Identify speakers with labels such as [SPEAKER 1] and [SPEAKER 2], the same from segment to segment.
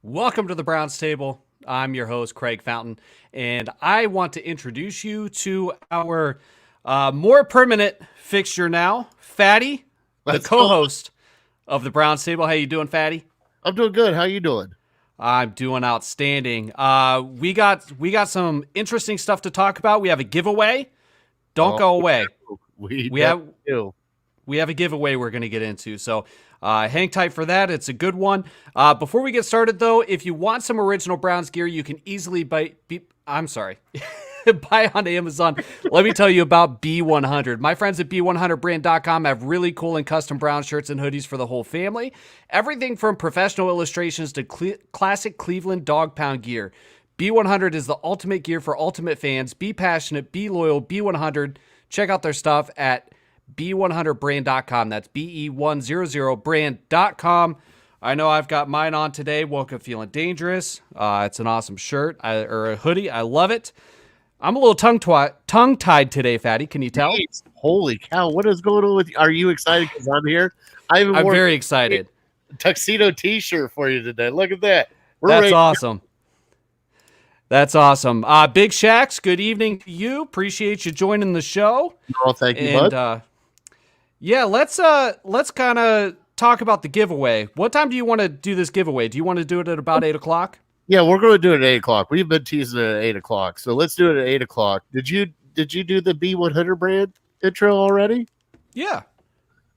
[SPEAKER 1] Welcome to the Browns Table. I'm your host, Craig Fountain, and I want to introduce you to our more permanent fixture now, Fatty, the
[SPEAKER 2] Let's go.
[SPEAKER 1] co-host of the Browns Table. How you doing, Fatty?
[SPEAKER 2] I'm doing good. How you doing?
[SPEAKER 1] I'm doing outstanding. We got some interesting stuff to talk about. We have a giveaway. Don't
[SPEAKER 2] Oh,
[SPEAKER 1] go away.
[SPEAKER 2] we
[SPEAKER 1] We
[SPEAKER 2] definitely
[SPEAKER 1] have
[SPEAKER 2] do.
[SPEAKER 1] we have a giveaway we're going to get into. So hang tight for that. It's a good one. Before we get started, though, if you want some original Browns gear, you can easily buy on Amazon. Let me tell you about B100. My friends at B100brand.com have really cool and custom Brown shirts and hoodies for the whole family. Everything from professional illustrations to classic Cleveland dog pound gear. B100 is the ultimate gear for ultimate fans. Be passionate, be loyal, B100. Check out their stuff at B100brand.com. That's BE100brand.com. I know I've got mine on today. Woke up feeling dangerous. It's an awesome shirt or a hoodie. I love it. I'm a little tongue-tied today, Fatty. Can you tell?
[SPEAKER 2] Jeez, holy cow! What is going on with you? Are you excited because I'm here?
[SPEAKER 1] I'm very excited.
[SPEAKER 2] A tuxedo T-shirt for you today. Look at that.
[SPEAKER 1] That's awesome. That's awesome. Big Shax, good evening to you. Appreciate you joining the show.
[SPEAKER 2] Oh, thank you, bud.
[SPEAKER 1] Yeah, let's kind of talk about the giveaway. What time do you want to do this giveaway? Do you want to do it at about 8 o'clock?
[SPEAKER 2] Yeah, we're going to do it at 8 o'clock. We've been teasing it at 8 o'clock, so let's do it at 8 o'clock. Did you do the B100 brand intro already?
[SPEAKER 1] Yeah.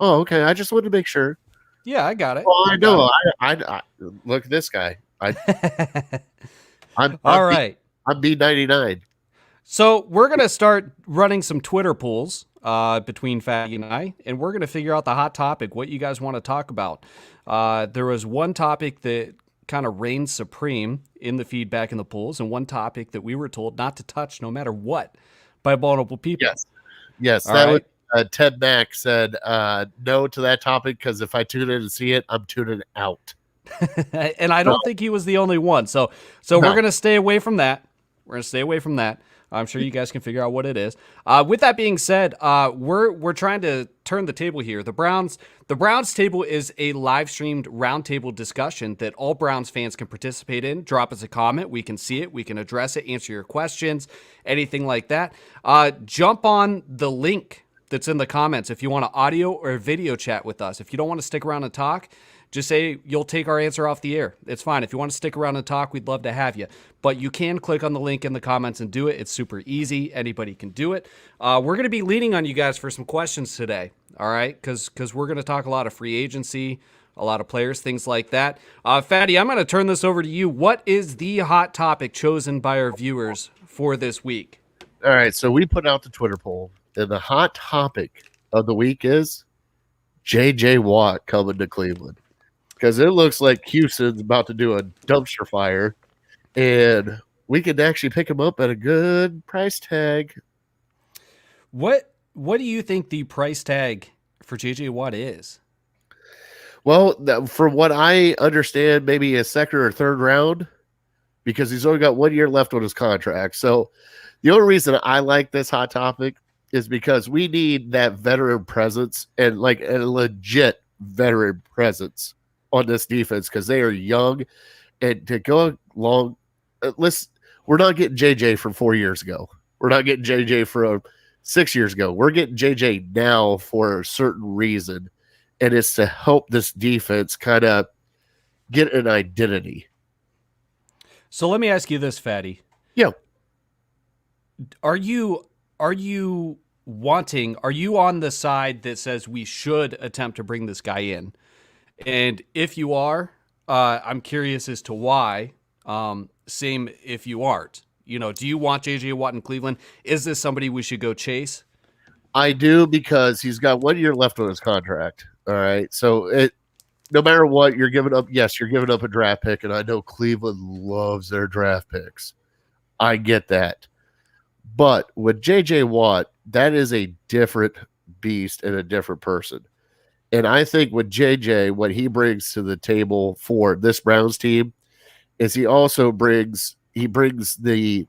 [SPEAKER 2] Oh, okay. I just wanted to make sure.
[SPEAKER 1] Yeah, I got it.
[SPEAKER 2] Well, I know. I look at this guy. I'm
[SPEAKER 1] all right.
[SPEAKER 2] I'm B99.
[SPEAKER 1] So we're gonna start running some Twitter polls between Fatty and I, and we're gonna figure out the hot topic, what you guys want to talk about. There was one topic that kind of reigned supreme in the feedback in the polls, and one topic that we were told not to touch no matter what by multiple people.
[SPEAKER 2] Yes. Was Ted Mack said no to that topic because if I tune in and see it, I'm tuning out.
[SPEAKER 1] And I don't think he was the only one. So we're gonna stay away from that. I'm sure you guys can figure out what it is. With that being said, we're trying to turn the table here. The Browns table is a live streamed roundtable discussion that all Browns fans can participate in. Drop us a comment. We can see it. We can address it, answer your questions, anything like that. Jump on the link that's in the comments if you want to audio or video chat with us. If you don't want to stick around and talk, just say you'll take our answer off the air. It's fine. If you want to stick around and talk, we'd love to have you. But you can click on the link in the comments and do it. It's super easy. Anybody can do it. We're going to be leaning on you guys for some questions today, all right? Because we're going to talk a lot of free agency, a lot of players, things like that. Fatty, I'm going to turn this over to you. What is the hot topic chosen by our viewers for this week?
[SPEAKER 2] All right, so we put out the Twitter poll, and the hot topic of the week is J.J. Watt coming to Cleveland. Because it looks like Houston's about to do a dumpster fire, and we can actually pick him up at a good price tag.
[SPEAKER 1] What do you think the price tag for J.J. Watt is?
[SPEAKER 2] Well, from what I understand, maybe a second or third round, because he's only got 1 year left on his contract. So the only reason I like this hot topic is because we need that veteran presence and like a legit veteran presence on this defense because they are young, and to go long, we're not getting JJ from 4 years ago. We're not getting JJ from 6 years ago. We're getting JJ now for a certain reason, and it's to help this defense kind of get an identity.
[SPEAKER 1] So let me ask you this, Fatty.
[SPEAKER 2] Yeah.
[SPEAKER 1] Are you on the side that says we should attempt to bring this guy in? And if you are, I'm curious as to why. Same if you aren't. Do you want J.J. Watt in Cleveland? Is this somebody we should go chase?
[SPEAKER 2] I do, because he's got 1 year left on his contract. All right. So no matter what, you're giving up. Yes, you're giving up a draft pick, and I know Cleveland loves their draft picks. I get that. But with J.J. Watt, that is a different beast and a different person. And I think with JJ, what he brings to the table for this Browns team is he brings the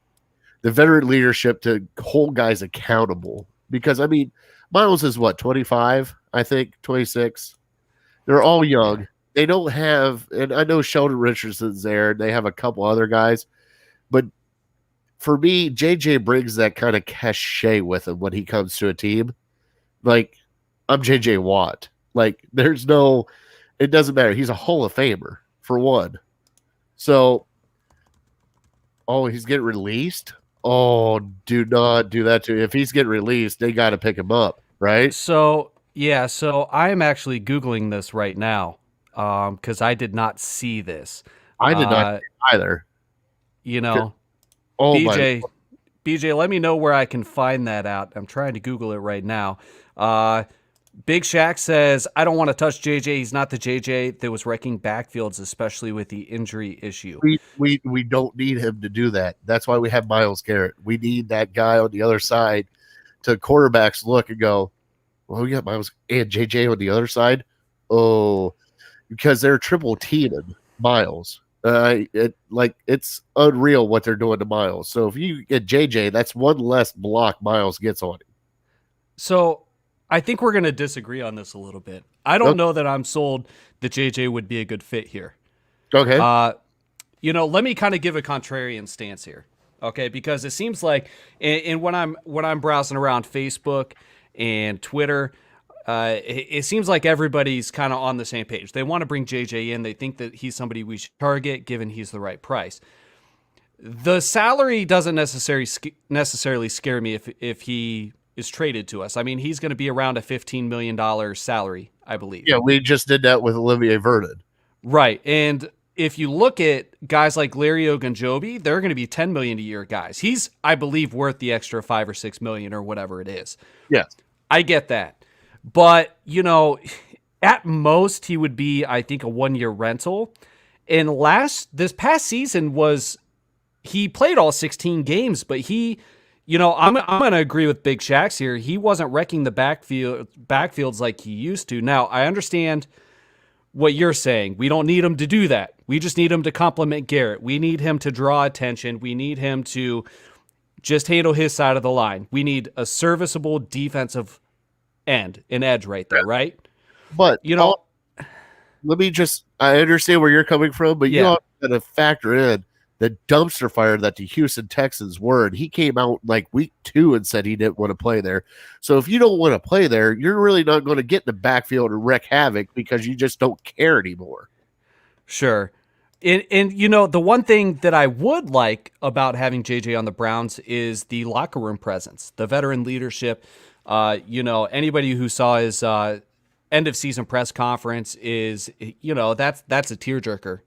[SPEAKER 2] veteran leadership to hold guys accountable. Because, I mean, Miles is what, 25, I think, 26? They're all young. they don't have, and I know Sheldon Richardson's there, and they have a couple other guys, but for me, JJ brings that kind of cachet with him when he comes to a team. Like, I'm JJ Watt. Like, there's no, it doesn't matter. He's a Hall of Famer, for one. So, oh, he's getting released? Oh, do not do that to him. If he's getting released, they got to pick him up, right?
[SPEAKER 1] So yeah, so I am actually Googling this right now because I did not see this.
[SPEAKER 2] I did not
[SPEAKER 1] Uh,
[SPEAKER 2] either.
[SPEAKER 1] you know,
[SPEAKER 2] Oh, my.
[SPEAKER 1] BJ, let me know where I can find that out. I'm trying to Google it right now. Uh, Big Shaq says, I don't want to touch JJ. He's not the JJ that was wrecking backfields, especially with the injury issue.
[SPEAKER 2] We don't need him to do that. That's why we have Myles Garrett. We need that guy on the other side to quarterbacks look and go, well, we got Myles and JJ on the other side. Oh, because they're triple teaming Myles. It's unreal what they're doing to Myles. So if you get JJ, that's one less block Myles gets on him.
[SPEAKER 1] So I think we're going to disagree on this a little bit. I don't know that I'm sold that JJ would be a good fit here.
[SPEAKER 2] Okay.
[SPEAKER 1] Let me kind of give a contrarian stance here, okay? Because it seems like, and when I'm browsing around Facebook and Twitter, it seems like everybody's kind of on the same page. They want to bring JJ in. They think that he's somebody we should target, given he's the right price. The salary doesn't necessarily scare me if he is traded to us. I mean, he's going to be around a $15 million salary, I believe.
[SPEAKER 2] Yeah, we just did that with Olivier Vernon.
[SPEAKER 1] Right, and if you look at guys like Larry Ogunjobi, they're going to be $10 million a year guys. He's, I believe, worth the extra $5 or $6 million or whatever it is.
[SPEAKER 2] Yes,
[SPEAKER 1] I get that, but at most he would be, I think, a 1-year rental. And this past season he played all 16 games, but I'm going to agree with Big Shax here. He wasn't wrecking the backfields like he used to. Now I understand what you're saying. We don't need him to do that. We just need him to complement Garrett. We need him to draw attention. We need him to just handle his side of the line. We need a serviceable defensive end, an edge right there, right?
[SPEAKER 2] But I understand where you're coming from, but you also got to factor in the dumpster fire that the Houston Texans were. And he came out like week 2 and said he didn't want to play there. So if you don't want to play there, you're really not going to get in the backfield and wreak havoc because you just don't care anymore.
[SPEAKER 1] Sure. And the one thing that I would like about having JJ on the Browns is the locker room presence, the veteran leadership. Anybody who saw his end of season press conference is, that's a tearjerker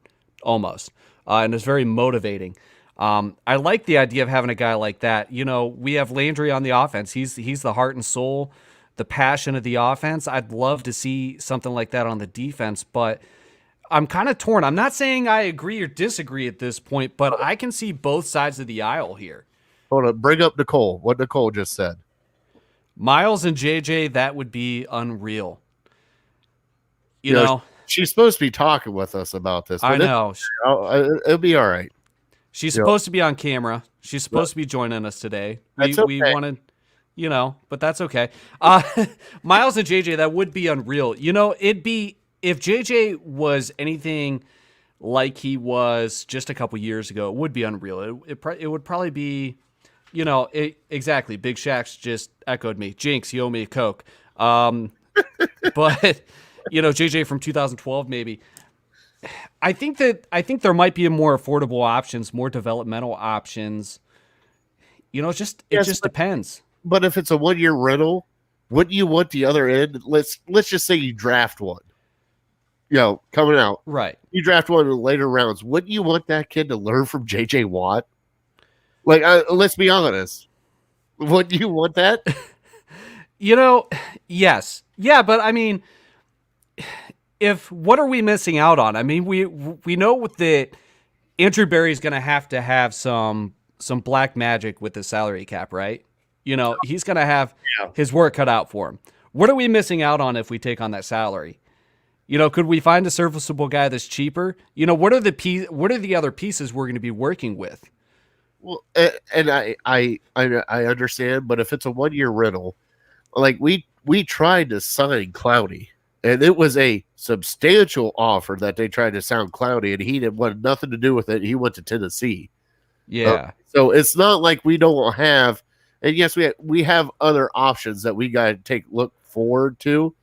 [SPEAKER 1] almost. And it's very motivating. I like the idea of having a guy like that. We have Landry on the offense. He's the heart and soul, the passion of the offense. I'd love to see something like that on the defense, but I'm kind of torn. I'm not saying I agree or disagree at this point, but I can see both sides of the aisle here.
[SPEAKER 2] Hold on, bring up Nicole. What Nicole just said.
[SPEAKER 1] Myles and JJ, that would be unreal.
[SPEAKER 2] She's supposed to be talking with us about this.
[SPEAKER 1] I know.
[SPEAKER 2] It'll be all right.
[SPEAKER 1] She's supposed to be on camera. She's supposed to be joining us today. We wanted, but that's okay. Myles and JJ, that would be unreal. It'd be, if JJ was anything like he was just a couple years ago, it would be unreal. It would probably be, exactly. Big Shaq's just echoed me. Jinx, you owe me a Coke. But JJ from 2012, maybe. I think there might be more affordable options, more developmental options. It just depends.
[SPEAKER 2] But if it's a 1-year rental, wouldn't you want the other end? Let's just say you draft one. Coming out.
[SPEAKER 1] Right.
[SPEAKER 2] You draft one in the later rounds. Wouldn't you want that kid to learn from JJ Watt? Let's be honest. Wouldn't you want that?
[SPEAKER 1] Yes. Yeah, but I mean, what are we missing out on? I mean, we know that Andrew Berry's going to have some black magic with the salary cap, right? He's going to have his work cut out for him. What are we missing out on if we take on that salary? Could we find a serviceable guy that's cheaper? What are the other pieces we're going to be working with?
[SPEAKER 2] Well, and I understand, but if it's a 1-year rental, like we tried to sign Clowney, And it was a substantial offer that they tried to sound cloudy, and he didn't want nothing to do with it. He went to Tennessee.
[SPEAKER 1] Yeah.
[SPEAKER 2] So it's not like we don't have, and yes, we have other options that we got to look forward to,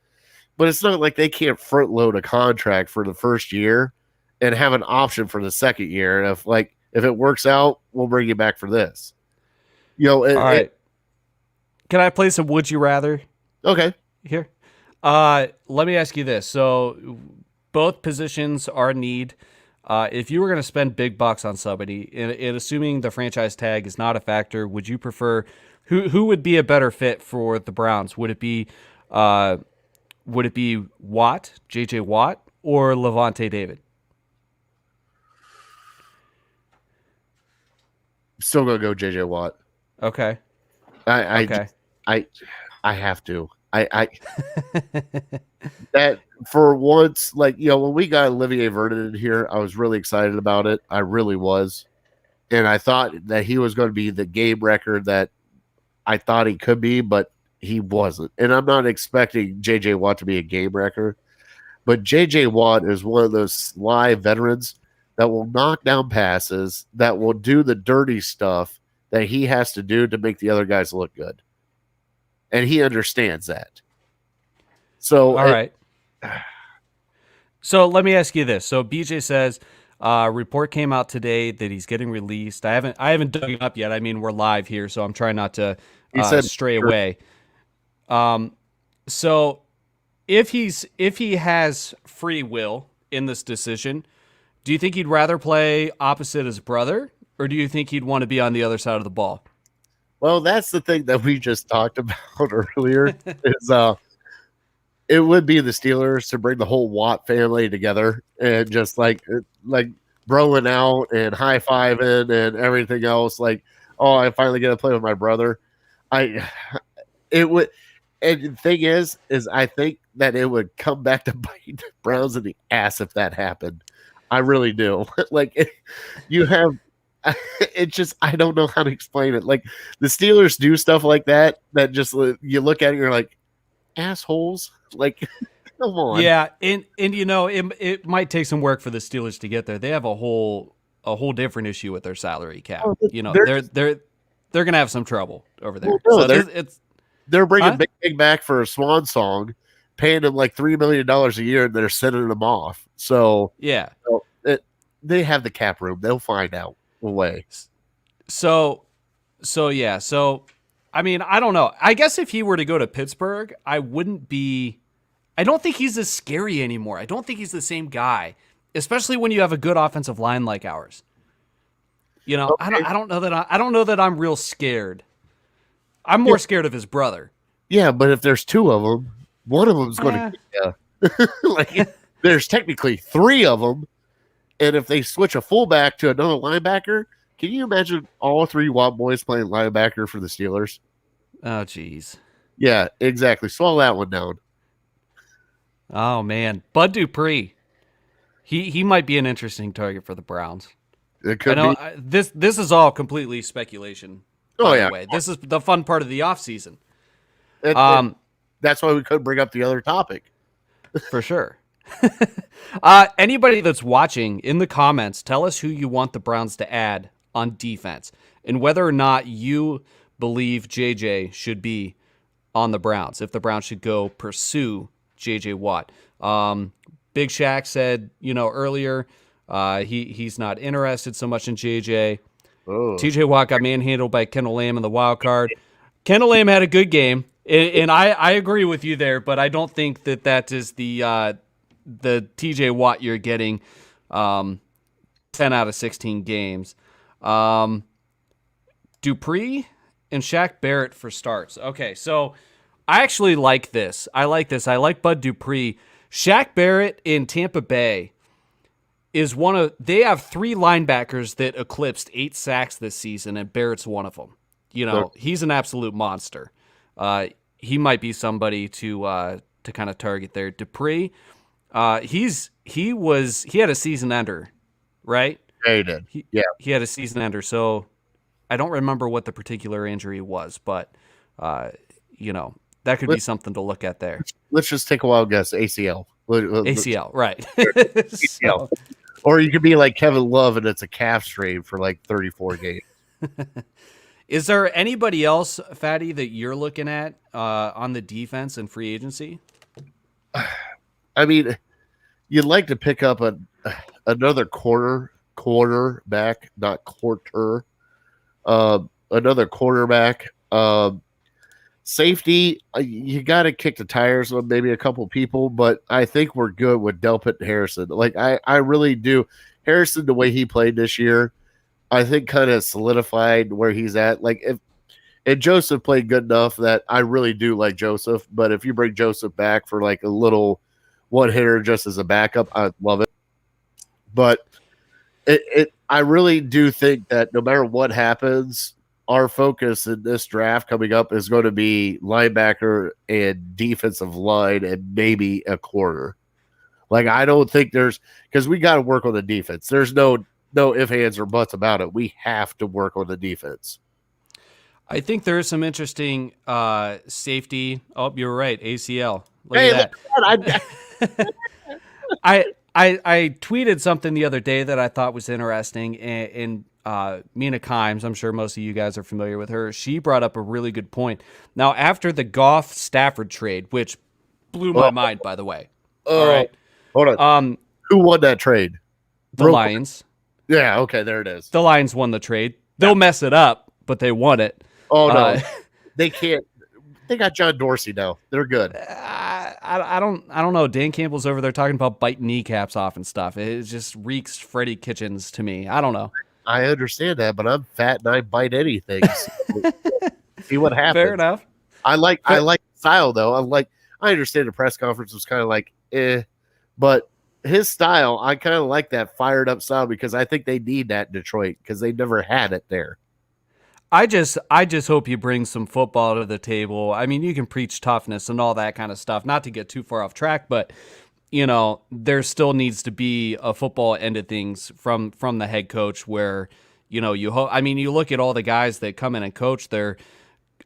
[SPEAKER 2] but it's not like they can't front load a contract for the first year and have an option for the second year. And if it works out, we'll bring you back for this.
[SPEAKER 1] All right. Can I play some Would You Rather
[SPEAKER 2] Okay.
[SPEAKER 1] here? Let me ask you this. So both positions are need. If you were going to spend big bucks on somebody, and assuming the franchise tag is not a factor, would you prefer who would be a better fit for the Browns? Would it be Watt, JJ Watt, or Levante David?
[SPEAKER 2] Still gonna go JJ Watt.
[SPEAKER 1] Okay.
[SPEAKER 2] I have to. I that for once, like, when we got Olivier Vernon in here, I was really excited about it. I really was. And I thought that he was going to be the game record that I thought he could be, but he wasn't. And I'm not expecting JJ Watt to be a game record, but JJ Watt is one of those sly veterans that will knock down passes, that will do the dirty stuff that he has to do to make the other guys look good. And he understands that. So,
[SPEAKER 1] all right. So let me ask you this. So BJ says, report came out today that he's getting released. I haven't dug it up yet. I mean, we're live here, so I'm trying not to stray away. So if he has free will in this decision, do you think he'd rather play opposite his brother, or do you think he'd want to be on the other side of the ball?
[SPEAKER 2] Well, that's the thing that we just talked about earlier. Is it would be the Steelers to bring the whole Watt family together and just like broing out and high fiving and everything else. Like, oh, I finally get to play with my brother. It would, and the thing is I think that it would come back to bite the Browns in the ass if that happened. I really do. You have. It just, I don't know how to explain it. Like, the Steelers do stuff like that just, you look at it, you're like, assholes. Like, come on.
[SPEAKER 1] Yeah, and it might take some work for the Steelers to get there. They have a whole different issue with their salary cap. They're gonna have some trouble over there.
[SPEAKER 2] Well, no, they're bringing Big back for a swan song, paying him like $3 million a year, and they're sending him off. So
[SPEAKER 1] yeah,
[SPEAKER 2] they have the cap room. They'll find out a way.
[SPEAKER 1] So I mean, I don't know. I guess if he were to go to Pittsburgh, I don't think he's as scary anymore. I don't think he's the same guy, especially when you have a good offensive line like ours. Okay. I don't know that I'm real scared. I'm more scared of his brother.
[SPEAKER 2] Yeah, but if there's two of them, one of them's going to get you. Like, there's technically three of them, and if they switch a fullback to another linebacker, can you imagine all three Watt boys playing linebacker for the Steelers?
[SPEAKER 1] Oh, jeez.
[SPEAKER 2] Yeah, exactly. Swallow that one down.
[SPEAKER 1] Oh, man. Bud Dupree. He might be an interesting target for the Browns.
[SPEAKER 2] It could be.
[SPEAKER 1] This is all completely speculation.
[SPEAKER 2] Oh, yeah.
[SPEAKER 1] Way. This is the fun part of the offseason.
[SPEAKER 2] That's why we couldn't bring up the other topic.
[SPEAKER 1] For sure. Anybody that's watching, in the comments, tell us who you want the Browns to add on defense and whether or not you believe JJ should be on the Browns, if the Browns should go pursue JJ Watt. Big Shaq said, earlier, he's not interested so much in JJ.
[SPEAKER 2] Oh.
[SPEAKER 1] TJ Watt got manhandled by Kendall Lamb in the wild card. Kendall Lamb had a good game, and I agree with you there, but I don't think that is the TJ Watt you're getting 10 out of 16 games. Dupree and Shaq Barrett for starts. Okay, so I actually like this. I like Bud Dupree. Shaq Barrett in Tampa Bay is they have three linebackers that eclipsed 8 sacks this season, and Barrett's one of them. He's an absolute monster. He might be somebody to kind of target there. Dupree, he had a season ender, right?
[SPEAKER 2] Yeah, he did.
[SPEAKER 1] He had a season ender, so I don't remember what the particular injury was, but That could be something to look at there.
[SPEAKER 2] Let's just take a wild guess. ACL.
[SPEAKER 1] ACL, right?
[SPEAKER 2] ACL.
[SPEAKER 1] So,
[SPEAKER 2] Or you could be like Kevin Love and it's a calf strain for like 34 games.
[SPEAKER 1] is there anybody else, Fatty, that you're looking at on the defense and free agency?
[SPEAKER 2] I mean, you'd like to pick up another quarterback, not quarter. Another quarterback. Safety, you got to kick the tires on maybe a couple people, but I think we're good with Delpit and Harrison. Like, I really do. Harrison, the way he played this year, I think kind of solidified where he's at. Like, and Joseph played good enough that I really do like Joseph, but if you bring Joseph back for like a little one hitter just as a backup, I love it. But I really do think that no matter what happens, our focus in this draft coming up is going to be linebacker and defensive line and maybe a corner. Like, I don't think because we got to work on the defense. There's no ifs, ands, or buts about it. We have to work on the defense.
[SPEAKER 1] I think there is some interesting safety. Oh, you're right. ACL. Look at that. I tweeted something the other day that I thought was interesting, and Mina Kimes, I'm sure most of you guys are familiar with her. She brought up a really good point. Now, after the Goff Stafford trade, which blew my mind, by the way. All right.
[SPEAKER 2] Hold on. Who won that trade?
[SPEAKER 1] The Lions.
[SPEAKER 2] Yeah, okay, there it is.
[SPEAKER 1] The Lions won the trade. They'll mess it up, but they won it.
[SPEAKER 2] Oh, no. They can't. They got John Dorsey now. They're good.
[SPEAKER 1] I don't know. Dan Campbell's over there talking about biting kneecaps off and stuff. It just reeks Freddie Kitchens to me. I don't know.
[SPEAKER 2] I understand that, but I'm fat and I bite anything. So see what happens.
[SPEAKER 1] Fair enough.
[SPEAKER 2] I like style though. I understand the press conference was kind of like but his style, I kind of like that fired up style because I think they need that in Detroit because they never had it there.
[SPEAKER 1] I just hope you bring some football to the table. I mean, you can preach toughness and all that kind of stuff, not to get too far off track, but there still needs to be a football end of things from the head coach where, you look at all the guys that come in and coach, their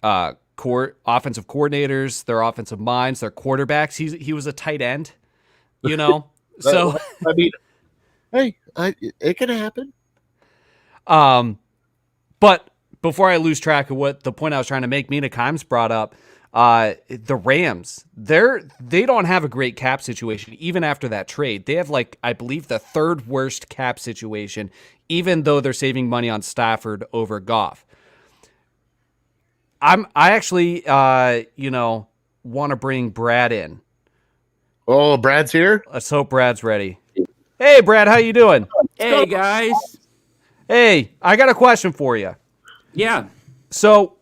[SPEAKER 1] offensive coordinators, their offensive minds, their quarterbacks. He was a tight end, so
[SPEAKER 2] I mean, hey, it can happen.
[SPEAKER 1] But before I lose track of what the point I was trying to make, Mina Kimes brought up, the Rams, they don't have a great cap situation even after that trade. They have, I believe, the third worst cap situation, even though they're saving money on Stafford over Goff. I actually, want to bring Brad in.
[SPEAKER 2] Oh, Brad's here?
[SPEAKER 1] Let's hope Brad's ready. Hey, Brad, how you doing?
[SPEAKER 3] Hey, guys.
[SPEAKER 1] Hey, I got a question for you.
[SPEAKER 3] Yeah.
[SPEAKER 1] So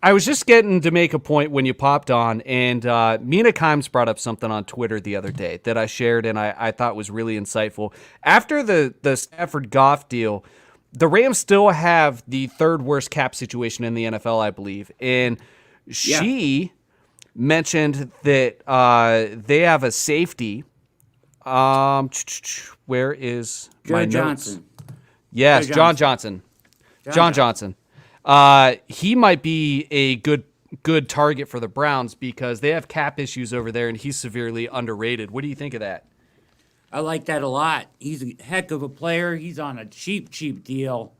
[SPEAKER 1] I was just getting to make a point when you popped on, and Mina Kimes brought up something on Twitter the other day that I shared and I thought was really insightful. After the Stafford Goff deal, the Rams still have the third worst cap situation in the NFL, I believe. And she mentioned that they have a safety. Where is my notes?
[SPEAKER 3] Johnson.
[SPEAKER 1] Yes, John Johnson. John Johnson. He might be a good target for the Browns because they have cap issues over there, and he's severely underrated. What do you think of that?
[SPEAKER 3] I like that a lot. He's a heck of a player. He's on a cheap deal.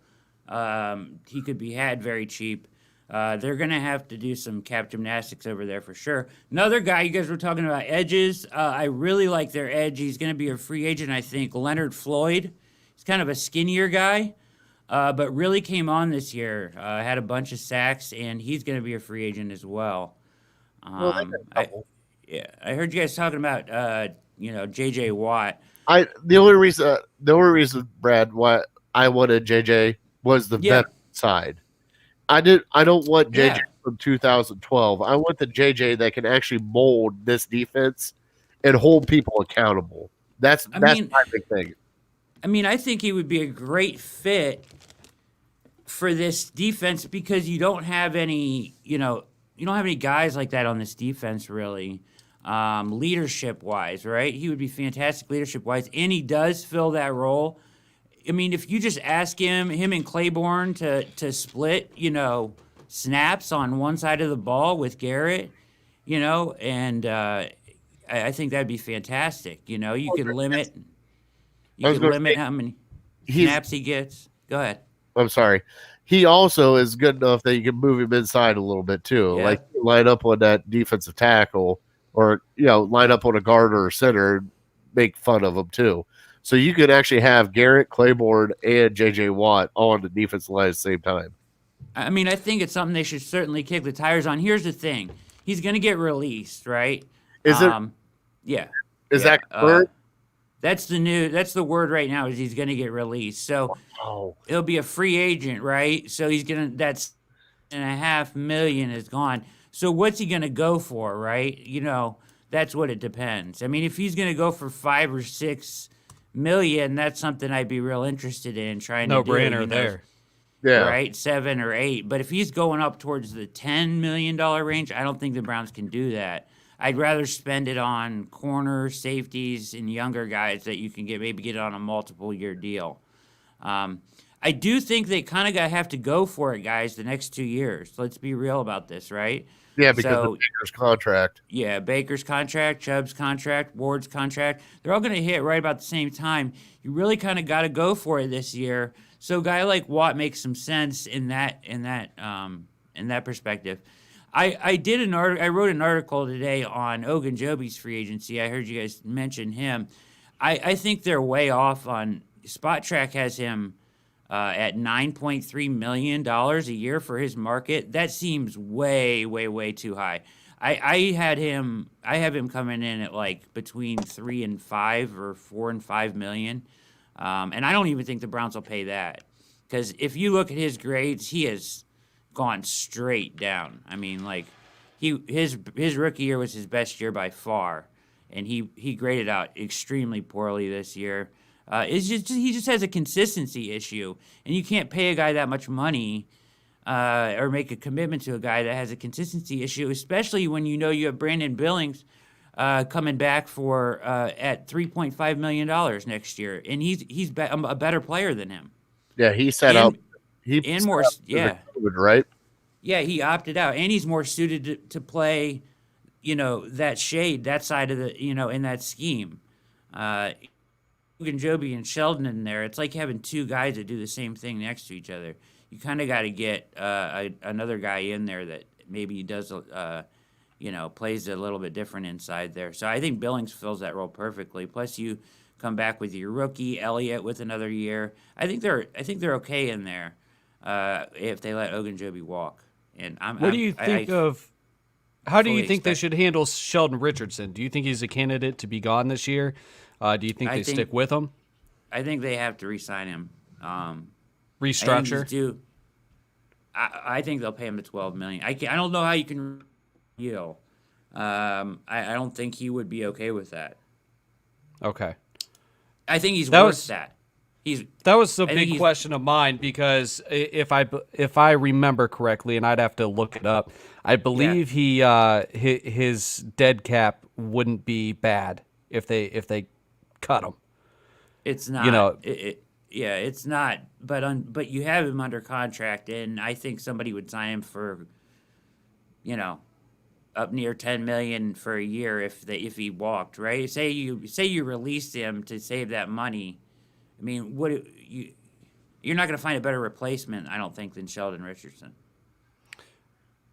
[SPEAKER 3] He could be had very cheap. They're going to have to do some cap gymnastics over there for sure. Another guy, you guys were talking about edges. I really like their edge. He's going to be a free agent, I think. Leonard Floyd. He's kind of a skinnier guy, but really came on this year. Had a bunch of sacks, and he's going to be a free agent as well. I heard you guys talking about J.J. Watt.
[SPEAKER 2] The only reason, Brad, why I wanted JJ was the vet side. I don't want JJ from 2012. I want the JJ that can actually mold this defense and hold people accountable. That's my big thing.
[SPEAKER 3] I mean, I think he would be a great fit for this defense because you don't have any guys like that on this defense really. Leadership wise, right? He would be fantastic leadership wise, and he does fill that role. I mean, if you just ask him and Claiborne to split, snaps on one side of the ball with Garrett, and I think that'd be fantastic. You could limit.
[SPEAKER 2] I
[SPEAKER 3] You
[SPEAKER 2] was
[SPEAKER 3] could
[SPEAKER 2] gonna
[SPEAKER 3] limit
[SPEAKER 2] say,
[SPEAKER 3] how many
[SPEAKER 2] he's
[SPEAKER 3] snaps he gets. Go ahead.
[SPEAKER 2] I'm sorry. He also is good enough that you can move him inside a little bit too.
[SPEAKER 3] Yeah.
[SPEAKER 2] Like line up on that defensive tackle or line up on a guard or a center and make fun of him too. So you could actually have Garrett, Claiborne, and JJ Watt on the defensive line at the same time.
[SPEAKER 3] I mean, I think it's something they should certainly kick the tires on. Here's the thing: he's going to get released, right?
[SPEAKER 2] Is it
[SPEAKER 3] Yeah.
[SPEAKER 2] is
[SPEAKER 3] Yeah.
[SPEAKER 2] that confirmed?
[SPEAKER 3] That's the word right now is he's going to get released. So
[SPEAKER 2] Oh,
[SPEAKER 3] he'll be a free agent, right? So he's gonna that's $1.5 million is gone. So what's he gonna go for, right? That's what it depends. I mean, if he's gonna go for 5 or 6 million, that's something I'd be real interested in trying
[SPEAKER 1] No
[SPEAKER 3] to do.
[SPEAKER 1] brainer there.
[SPEAKER 2] yeah.
[SPEAKER 3] Right, 7 or 8. But if he's going up towards the $10 million range, I don't think the Browns can do that. I'd rather spend it on corner safeties and younger guys that you can maybe get on a multiple year deal. I do think they kind of have to go for it, guys, the next 2 years. Let's be real about this, right?
[SPEAKER 2] Yeah, because
[SPEAKER 3] So-
[SPEAKER 2] of Baker's contract.
[SPEAKER 3] Yeah, Baker's contract, Chubb's contract, Ward's contract, they're all going to hit right about the same time. You really kind of got to go for it this year. So a guy like Watt makes some sense in that perspective. I wrote an article today on Ogunjobi's free agency. I heard you guys mention him. I think they're way off on Spot Track has him at $9.3 million a year for his market. That seems way, way, way too high. I have him coming in at like between 3 and 5 or 4 and 5 million. And I don't even think the Browns will pay that. Because if you look at his grades, he has gone straight down. I mean, like his rookie year was his best year by far. And he graded out extremely poorly this year. He just has a consistency issue, and you can't pay a guy that much money or make a commitment to a guy that has a consistency issue, especially when you have Brandon Billings coming back for at $3.5 million next year, and he's a better player than him.
[SPEAKER 2] Yeah, he set
[SPEAKER 3] And-
[SPEAKER 2] up. He
[SPEAKER 3] and
[SPEAKER 2] set
[SPEAKER 3] more-
[SPEAKER 2] up for the
[SPEAKER 3] yeah.
[SPEAKER 2] COVID, right?
[SPEAKER 3] Yeah, he opted out, and he's more suited to play, that shade, that side of the, in that scheme. Ogunjobi and Sheldon in there, it's like having two guys that do the same thing next to each other. You kind of got to get another guy in there that maybe does, plays a little bit different inside there. So I think Billings fills that role perfectly. Plus, you come back with your rookie Elliott with another year. I think they're okay in there if they let Ogunjobi walk. And
[SPEAKER 1] What do you think of? How do you
[SPEAKER 3] fully
[SPEAKER 1] think they
[SPEAKER 3] expect-
[SPEAKER 1] should handle Sheldon Richardson? Do you think he's a candidate to be gone this year? Do you think
[SPEAKER 3] I
[SPEAKER 1] they
[SPEAKER 3] think-
[SPEAKER 1] stick with him?
[SPEAKER 3] I think they have to re-sign him. I think
[SPEAKER 1] Restructure?
[SPEAKER 3] he's due- I think they'll pay him the $12 million. I don't know how you can deal. I don't think he would be okay with that.
[SPEAKER 1] Okay.
[SPEAKER 3] I think he's
[SPEAKER 1] That
[SPEAKER 3] worth
[SPEAKER 1] was-
[SPEAKER 3] that.
[SPEAKER 1] That was a
[SPEAKER 3] think
[SPEAKER 1] big
[SPEAKER 3] he's-
[SPEAKER 1] question of mine because if I remember correctly, and I'd have to look it up, I believe his dead cap wouldn't be bad if they cut him.
[SPEAKER 3] It's not. It's not. But you have him under contract, and I think somebody would sign him for, up near $10 million for a year if he walked. Right? Say you released him to save that money. I mean, you're not going to find a better replacement, I don't think, than Sheldon Richardson.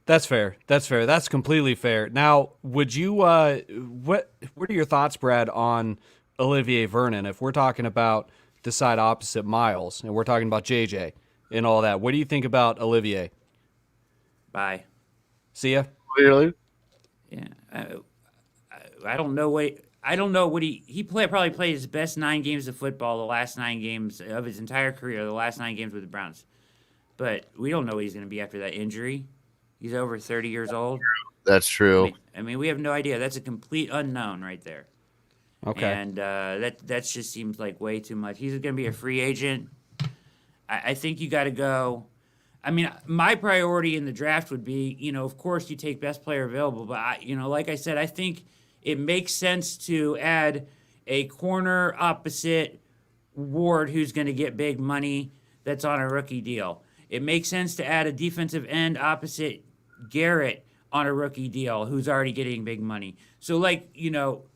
[SPEAKER 1] That's fair. That's completely fair. Now, would you what are your thoughts, Brad, on Olivier Vernon? If we're talking about the side opposite Miles, and we're talking about JJ and all that, what do you think about Olivier?
[SPEAKER 3] Bye.
[SPEAKER 1] See ya.
[SPEAKER 2] Clearly.
[SPEAKER 3] Yeah. I don't know what he probably played his best 9 games of football the last 9 games of his entire career, the last 9 games with the Browns. But we don't know what he's going to be after that injury. He's over 30 years old.
[SPEAKER 2] That's true.
[SPEAKER 3] I mean, we have no idea. That's a complete unknown right there.
[SPEAKER 1] Okay.
[SPEAKER 3] And that just seems like way too much. He's going to be a free agent. I think you got to go. I mean, my priority in the draft would be, of course, you take best player available. But, like I said, I think it makes sense to add a corner opposite Ward who's going to get big money that's on a rookie deal. It makes sense to add a defensive end opposite Garrett on a rookie deal who's already getting big money. So, like,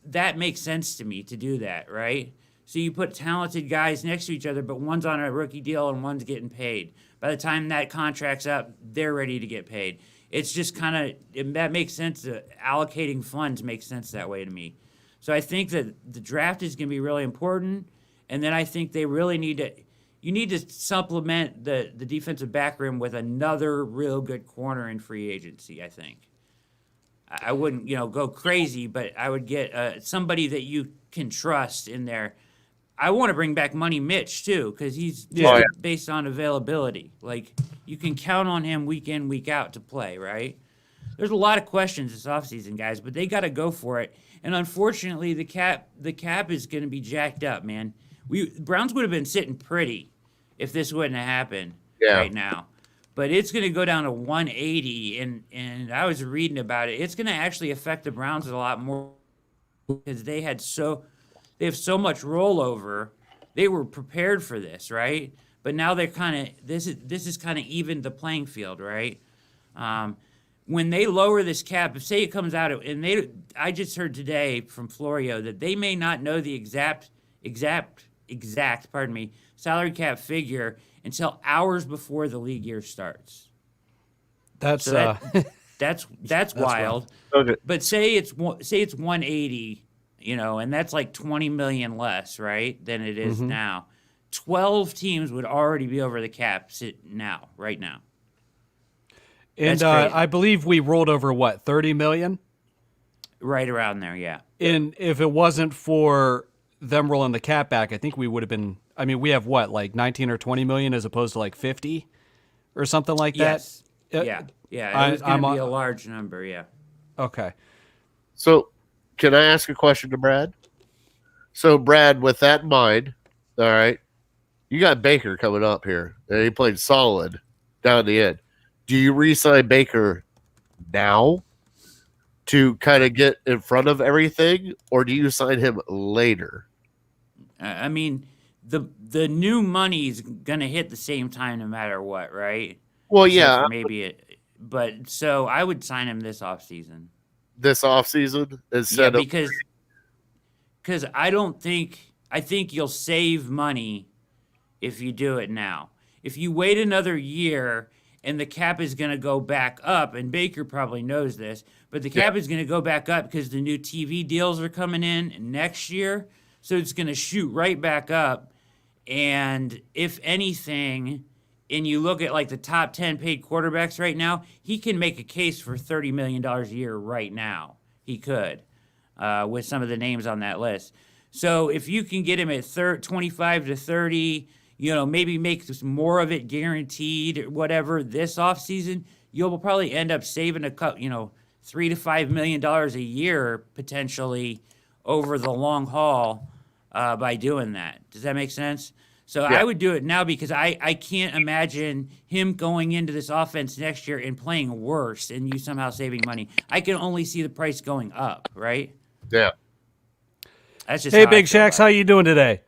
[SPEAKER 3] that makes sense to me to do that, right? So you put talented guys next to each other, but one's on a rookie deal and one's getting paid. By the time that contract's up, they're ready to get paid. It's just kind of, that makes sense. Allocating funds makes sense that way to me. So I think that the draft is going to be really important. And then I think they really you need to supplement the defensive back room with another real good corner in free agency, I think. I wouldn't, go crazy, but I would get somebody that you can trust in there. I want to bring back Money Mitch, too, because he's based on availability. Like, you can count on him week in, week out to play, right? There's a lot of questions this offseason, guys, but they got to go for it. And unfortunately, the cap is going to be jacked up, man. Browns would have been sitting pretty if this wouldn't have happened right now. But it's going to go down to 180, and I was reading about it. It's going to actually affect the Browns a lot more because they have so much rollover. They were prepared for this, right? But now they're this is kind of even the playing field, right? When they lower this cap, say it comes out, I just heard today from Florio that they may not know the exact salary cap figure until hours before the league year starts.
[SPEAKER 1] That's
[SPEAKER 3] that's wild.
[SPEAKER 2] Okay.
[SPEAKER 3] But say it's 180, and that's like 20 million less, right, than it is now. 12 teams would already be over the cap right now.
[SPEAKER 1] And I believe we rolled over, 30 million?
[SPEAKER 3] Right around there, yeah.
[SPEAKER 1] And if it wasn't for them rolling the cap back, I think we would have been, we have 19 or 20 million as opposed to 50 or something like that?
[SPEAKER 3] Yeah. It was going to be a large number, yeah.
[SPEAKER 1] Okay.
[SPEAKER 2] So can I ask a question to Brad? So, Brad, with that in mind, all right, you got Baker coming up here, and he played solid down the end. Do you re-sign Baker now to kind of get in front of everything, or do you sign him later?
[SPEAKER 3] The new money's going to hit the same time no matter what, right?
[SPEAKER 2] Well, yeah.
[SPEAKER 3] But so I would sign him this offseason.
[SPEAKER 2] This offseason instead of...
[SPEAKER 3] Because I think you'll save money if you do it now. If you wait another year and the cap is going to go back up, and Baker probably knows this, but the cap is going to go back up because the new TV deals are coming in next year, so it's going to shoot right back up. And if anything, and you look at the top 10 paid quarterbacks right now, he can make a case for $30 million a year right now. He could, with some of the names on that list. So if you can get him at 25 to 30, maybe make more of it guaranteed or whatever this offseason, you'll probably end up saving $3 to $5 million a year potentially over the long haul by doing that. Does that make sense? So I would do it now because I can't imagine him going into this offense next year and playing worse and you somehow saving money. I can only see the price going up, right?
[SPEAKER 2] Yeah.
[SPEAKER 3] That's just
[SPEAKER 1] Hey, Big Shax, how you doing today?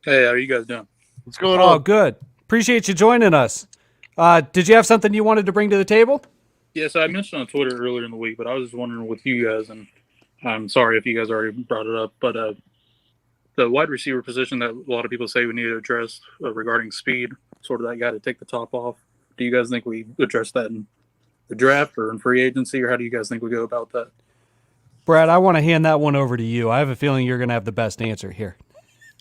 [SPEAKER 4] Hey, how are you guys doing?
[SPEAKER 2] What's going on?
[SPEAKER 1] Oh, good. Appreciate you joining us. Did you have something you wanted to bring to the table?
[SPEAKER 4] Yes, I mentioned on Twitter earlier in the week, but I was just wondering with you guys, and I'm sorry if you guys already brought it up, but the wide receiver position that a lot of people say we need to address regarding speed, sort of that guy to take the top off. Do you guys think we address that in the draft or in free agency, or how do you guys think we go about that?
[SPEAKER 1] Brad, I want to hand that one over to you. I have a feeling you're going to have the best answer here.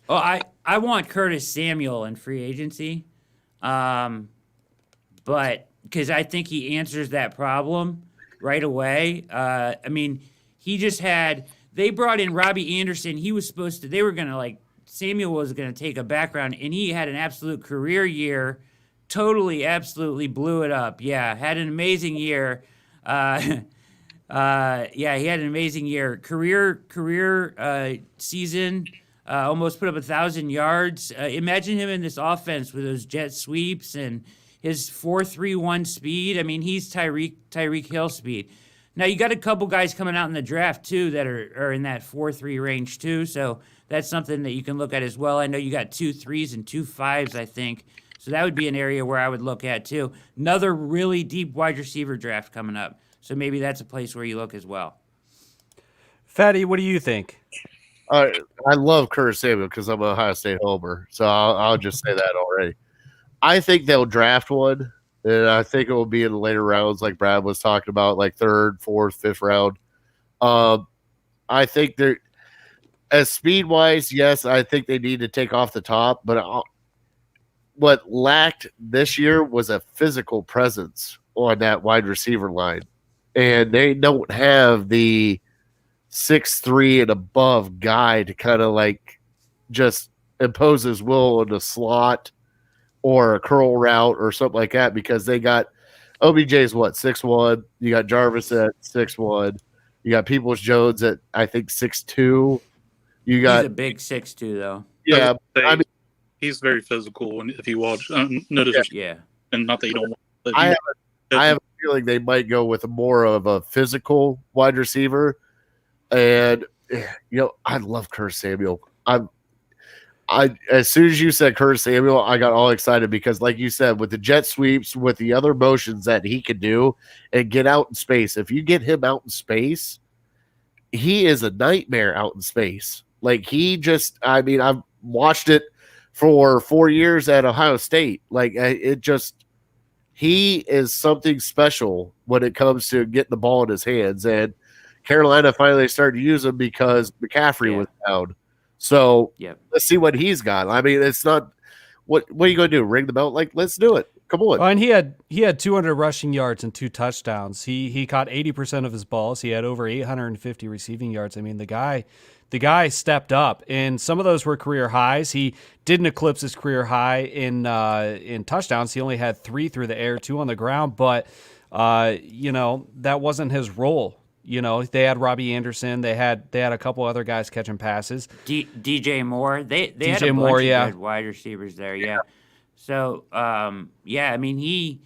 [SPEAKER 3] Oh, I want Curtis Samuel in free agency, but because I think he answers that problem right away. They brought in Robbie Anderson. He was Samuel was going to take a background, and he had an absolute career year, absolutely blew it up. Yeah, had an amazing year. He had an amazing year. Career season. Almost put up 1,000 yards. Imagine him in this offense with those jet sweeps and his 4.31 speed. He's Tyreek Hill speed. Now, you got a couple guys coming out in the draft, too, that are in that 4.3 range, too. So that's something that you can look at as well. I know you got 2 3s and 2 5s, I think. So that would be an area where I would look at, too. Another really deep wide receiver draft coming up. So maybe that's a place where you look as well.
[SPEAKER 1] Fatty, what do you think?
[SPEAKER 2] I love Curtis Samuel because I'm an Ohio State homer, so I'll just say that already. I think they'll draft one, and I think it will be in the later rounds, like Brad was talking about, like third, fourth, fifth round. I think they're as speed wise, yes, I think they need to take off the top, but what lacked this year was a physical presence on that wide receiver line, and they don't have the 6'3" and above guy to kind of like just impose his will on the slot or a curl route or something like that, because they got OBJ's 6'1", you got Jarvis at 6'1", you got Peoples Jones at I think 6'2", you got
[SPEAKER 3] He's a big 6'2", though.
[SPEAKER 2] yeah. I mean,
[SPEAKER 4] he's very physical, and if you watch, no disrespect,
[SPEAKER 3] Yeah.
[SPEAKER 4] and not that you don't want. But
[SPEAKER 2] I have a feeling they might go with more of a physical wide receiver. And I love Curtis Samuel. I as soon as you said Curtis Samuel, I got all excited because, like you said, with the jet sweeps, with the other motions that he can do and get out in space. If you get him out in space, he is a nightmare out in space. Like I've watched it for 4 years at Ohio State. Like he is something special when it comes to getting the ball in his hands. And Carolina finally started to use him because McCaffrey was down. So let's see what he's got. I mean, it's not what are you going to do? Ring the bell? Like, let's do it. Come on.
[SPEAKER 1] And he had 200 rushing yards and 2 touchdowns. He caught 80% of his balls. He had over 850 receiving yards. I mean, the guy stepped up, and some of those were career highs. He didn't eclipse his career high in touchdowns. He only had 3 through the air, 2 on the ground, but that wasn't his role. They had Robbie Anderson. They had a couple other guys catching passes.
[SPEAKER 3] DJ Moore. They had
[SPEAKER 1] DJ
[SPEAKER 3] a bunch
[SPEAKER 1] Moore,
[SPEAKER 3] of
[SPEAKER 1] yeah.
[SPEAKER 3] good wide receivers there. Yeah. So I mean he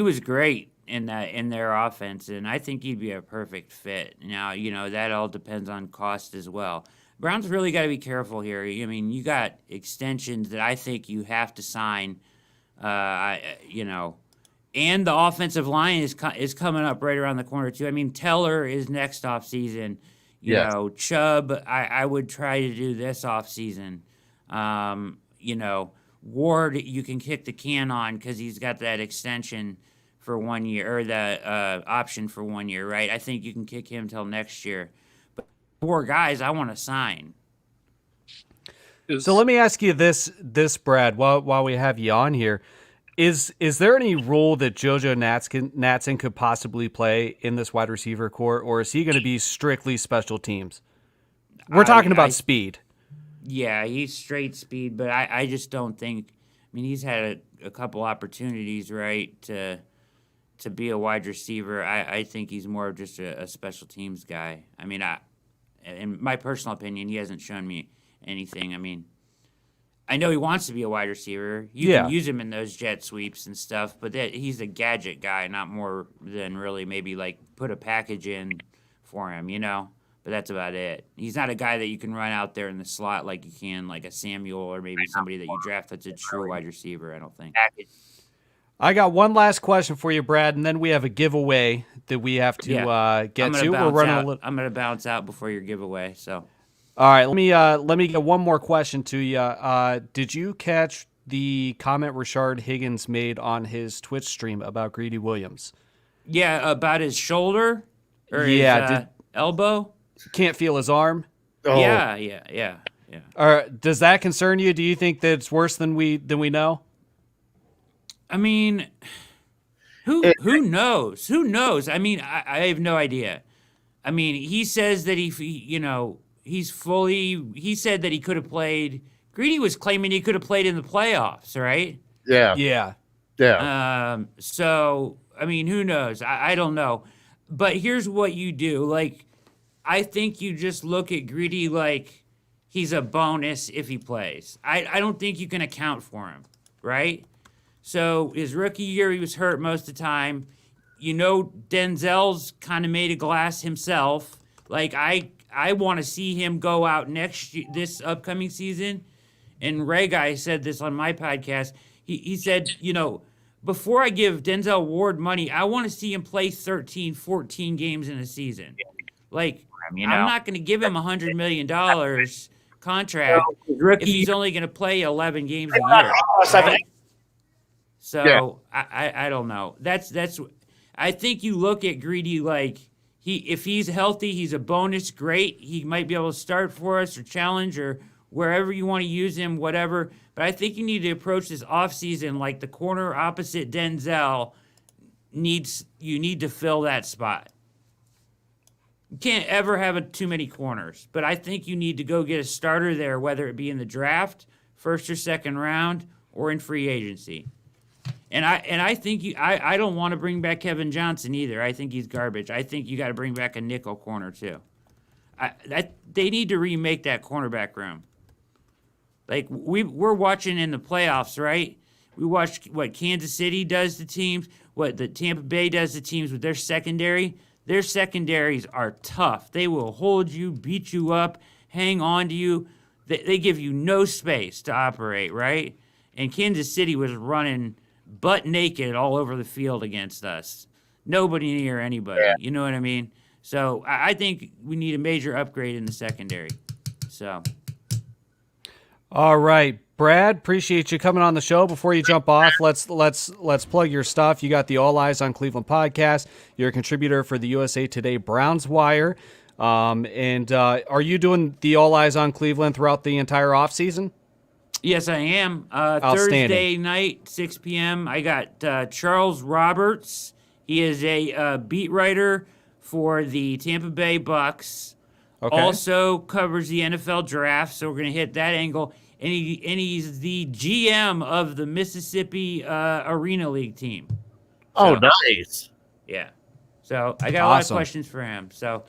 [SPEAKER 3] was great in their offense, and I think he'd be a perfect fit. Now that all depends on cost as well. Browns really got to be careful here. I mean, you got extensions that I think you have to sign. And the offensive line is coming up right around the corner too. I mean, Teller is next off season. You know, Chubb, I would try to do this off season. Ward, you can kick the can on because he's got that extension for 1 year, or the option for 1 year, right? I think you can kick him till next year. But 4 guys I want to sign.
[SPEAKER 1] So let me ask you this, Brad, while we have you on here. Is there any role that JoJo Natson could possibly play in this wide receiver core, or is he going to be strictly special teams? We're talking about speed.
[SPEAKER 3] Yeah, he's straight speed, but I just don't think. I mean, he's had a couple opportunities, right, to be a wide receiver. I think he's more of just a special teams guy. I mean, in my personal opinion, he hasn't shown me anything. I mean, I know he wants to be a wide receiver. You can use him in those jet sweeps and stuff, but he's a gadget guy, not more than really maybe like put a package in for him, But that's about it. He's not a guy that you can run out there in the slot like you can like a Samuel or maybe somebody that you draft that's a true wide receiver, I don't think.
[SPEAKER 1] I got one last question for you, Brad, and then we have a giveaway that we have to get to. We're running a little.
[SPEAKER 3] I'm going to bounce out before your giveaway, so.
[SPEAKER 1] All right, let me get one more question to you. Did you catch the comment Rashard Higgins made on his Twitch stream about Greedy Williams?
[SPEAKER 3] Yeah, about his shoulder or his elbow.
[SPEAKER 1] Can't feel his arm.
[SPEAKER 2] Oh.
[SPEAKER 3] Yeah.
[SPEAKER 1] Does that concern you? Do you think that it's worse than we know?
[SPEAKER 3] I mean, who knows? Who knows? I mean, I have no idea. I mean, he says that he said that he could have played. Greedy was claiming he could have played in the playoffs, right?
[SPEAKER 2] Yeah.
[SPEAKER 3] So, I mean, who knows? I don't know. But here's what you do. Like, I think you just look at Greedy like he's a bonus if he plays. I don't think you can account for him, right? So his rookie year, he was hurt most of the time. Denzel's kind of made of glass himself. Like, I want to see him go out this upcoming season. And Ray Guy said this on my podcast. He said, before I give Denzel Ward money, I want to see him play 13, 14 games in a season. Like,
[SPEAKER 5] You
[SPEAKER 3] I'm
[SPEAKER 5] know,
[SPEAKER 3] not going to give him $100 million contract if
[SPEAKER 5] rookie.
[SPEAKER 3] he's only going to play 11 games a year. Right? So I don't know. That's I think you look at Greedy like if he's healthy, he's a bonus. Great, he might be able to start for us or challenge or wherever you want to use him, whatever. But I think you need to approach this offseason like the corner opposite Denzel needs. You need to fill that spot. You can't ever have too many corners, but I think you need to go get a starter there, whether it be in the draft, first or second round, or in free agency. And I think I don't want to bring back Kevin Johnson either. I think he's garbage. I think you got to bring back a nickel corner too. They need to remake that cornerback room. Like we're watching in the playoffs, right? We watched what Kansas City does to teams, what the Tampa Bay does to teams with their secondary. Their secondaries are tough. They will hold you, beat you up, hang on to you. They give you no space to operate, right? And Kansas City was running butt naked all over the field against us. Nobody near anybody.
[SPEAKER 2] Yeah.
[SPEAKER 3] You know what I mean? So I think we need a major upgrade in the secondary. So.
[SPEAKER 1] All right, Brad, appreciate you coming on the show. Before you jump off, let's plug your stuff. You got the All Eyes on Cleveland podcast. You're a contributor for the USA Today Browns Wire. And are you doing the All Eyes on Cleveland throughout the entire offseason?
[SPEAKER 3] Yes, I am.
[SPEAKER 1] Outstanding.
[SPEAKER 3] Thursday night, 6 p.m. I got Charles Roberts. He is a beat writer for the Tampa Bay Bucks.
[SPEAKER 1] Okay.
[SPEAKER 3] Also covers the NFL draft, so we're going to hit that angle. And he's the GM of the Mississippi Arena League team.
[SPEAKER 2] Oh, nice.
[SPEAKER 3] Yeah. So I got a lot of
[SPEAKER 1] Awesome.
[SPEAKER 3] questions for him. So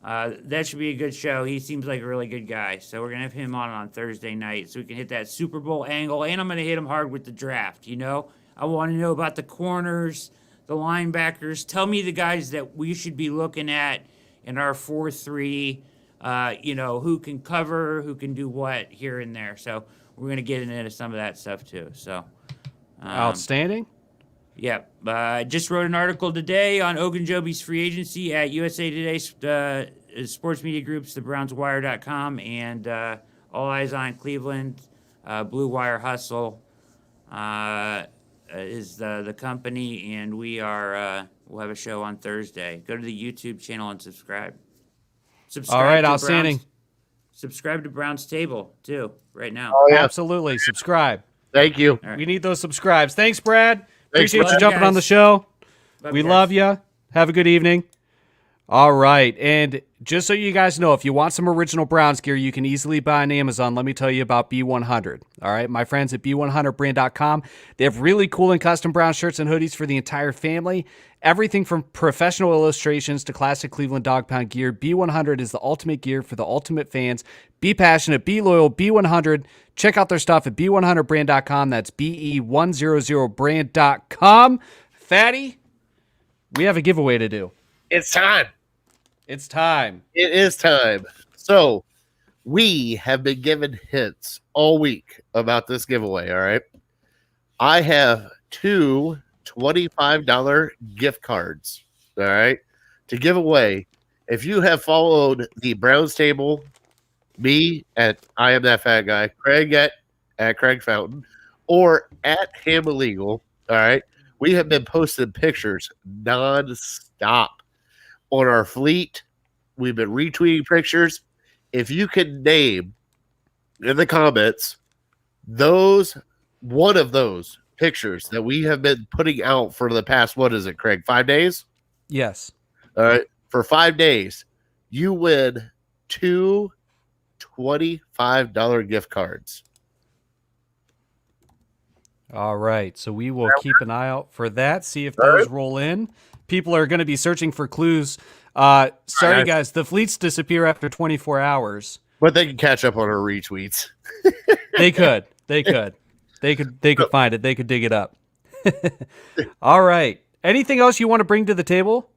[SPEAKER 3] that should be a good show. He seems like a really good guy. So we're going to have him on Thursday night so we can hit that Super Bowl angle. And I'm going to hit him hard with the draft, you know? I want to know about the corners, the linebackers. Tell me the guys that we should be looking at in our 4-3, who can cover, who can do what here and there. So we're going to get into some of that stuff too. So
[SPEAKER 1] Outstanding.
[SPEAKER 3] Yep. I just wrote an article today on Ogunjobi's free agency at USA Today's sports media groups, thebrownswire.com, and All Eyes on Cleveland, Blue Wire Hustle is the company, and we'll have a show on Thursday. Go to the YouTube channel and subscribe.
[SPEAKER 1] All right, outstanding.
[SPEAKER 3] Subscribe to Brown's Table, too, right now.
[SPEAKER 2] Oh, yeah.
[SPEAKER 1] Absolutely. Subscribe.
[SPEAKER 2] Thank you.
[SPEAKER 3] All right.
[SPEAKER 1] We need those subscribes. Thanks, Brad. Appreciate
[SPEAKER 3] Love
[SPEAKER 1] you
[SPEAKER 3] you
[SPEAKER 1] jumping on
[SPEAKER 3] guys.
[SPEAKER 1] the show.
[SPEAKER 3] Love
[SPEAKER 1] We
[SPEAKER 3] you guys.
[SPEAKER 1] love you. Have a good evening. All right. And just so you guys know, if you want some original Browns gear, you can easily buy on Amazon. Let me tell you about B100. All right. My friends at B100brand.com. They have really cool and custom Brown shirts and hoodies for the entire family. Everything from professional illustrations to classic Cleveland Dog Pound gear. B100 is the ultimate gear for the ultimate fans. Be passionate, be loyal, B100. Check out their stuff at B100brand.com. That's BE100brand.com. Fatty, we have a giveaway to do.
[SPEAKER 2] It's time.
[SPEAKER 1] It's time.
[SPEAKER 2] It is time. So we have been given hints all week about this giveaway. All right. I have two $25 gift cards. All right. To give away. If you have followed the Browns Table, me at I Am That Fat Guy, Craig at Craig Fountain, or at Ham Illegal, all right, we have been posting pictures nonstop on our fleet. We've been retweeting pictures. If you can name in the comments one of those pictures that we have been putting out for the past, what is it, Craig, 5 days?
[SPEAKER 1] Yes.
[SPEAKER 2] All right. For 5 days, you win two $25 gift cards.
[SPEAKER 1] All right. So we will keep an eye out for that, see if those roll in. People are going to be searching for clues. Sorry, guys. The fleets disappear after 24 hours.
[SPEAKER 2] But they can catch up on our retweets.
[SPEAKER 1] They could. They could find it. They could dig it up. All right. Anything else you want to bring to the table?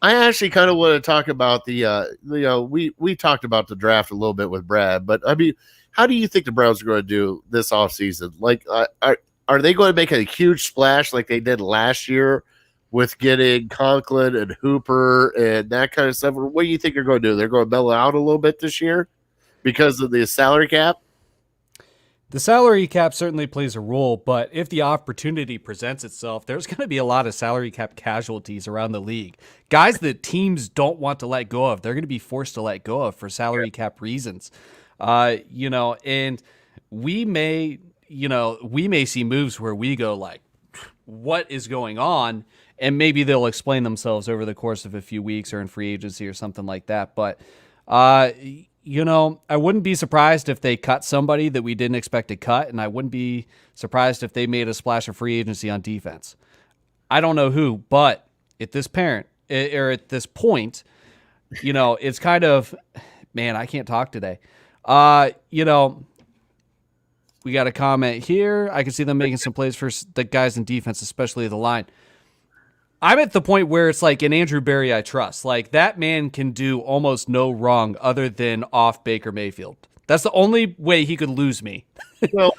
[SPEAKER 2] I actually kind of want to talk about we talked about the draft a little bit with Brad, but I mean, how do you think the Browns are going to do this offseason? Like, are are they going to make a huge splash like they did last year with getting Conklin and Hooper and that kind of stuff? Or what do you think they're going to do? They're going to mellow out a little bit this year because of the salary cap?
[SPEAKER 1] The salary cap certainly plays a role, but if the opportunity presents itself, there's going to be a lot of salary cap casualties around the league. Guys that teams don't want to let go of, they're going to be forced to let go of for salary cap reasons. And we may see moves where we go like, what is going on? And maybe they'll explain themselves over the course of a few weeks or in free agency or something like that. But, I wouldn't be surprised if they cut somebody that we didn't expect to cut, and I wouldn't be surprised if they made a splash of free agency on defense. I don't know who, but at this point, it's kind of, man, I can't talk today. We got a comment here. I can see them making some plays for the guys in defense, especially the line. I'm at the point where it's like, in Andrew Berry, I trust. Like, that man can do almost no wrong other than off Baker Mayfield. That's the only way he could lose me.
[SPEAKER 2] Well,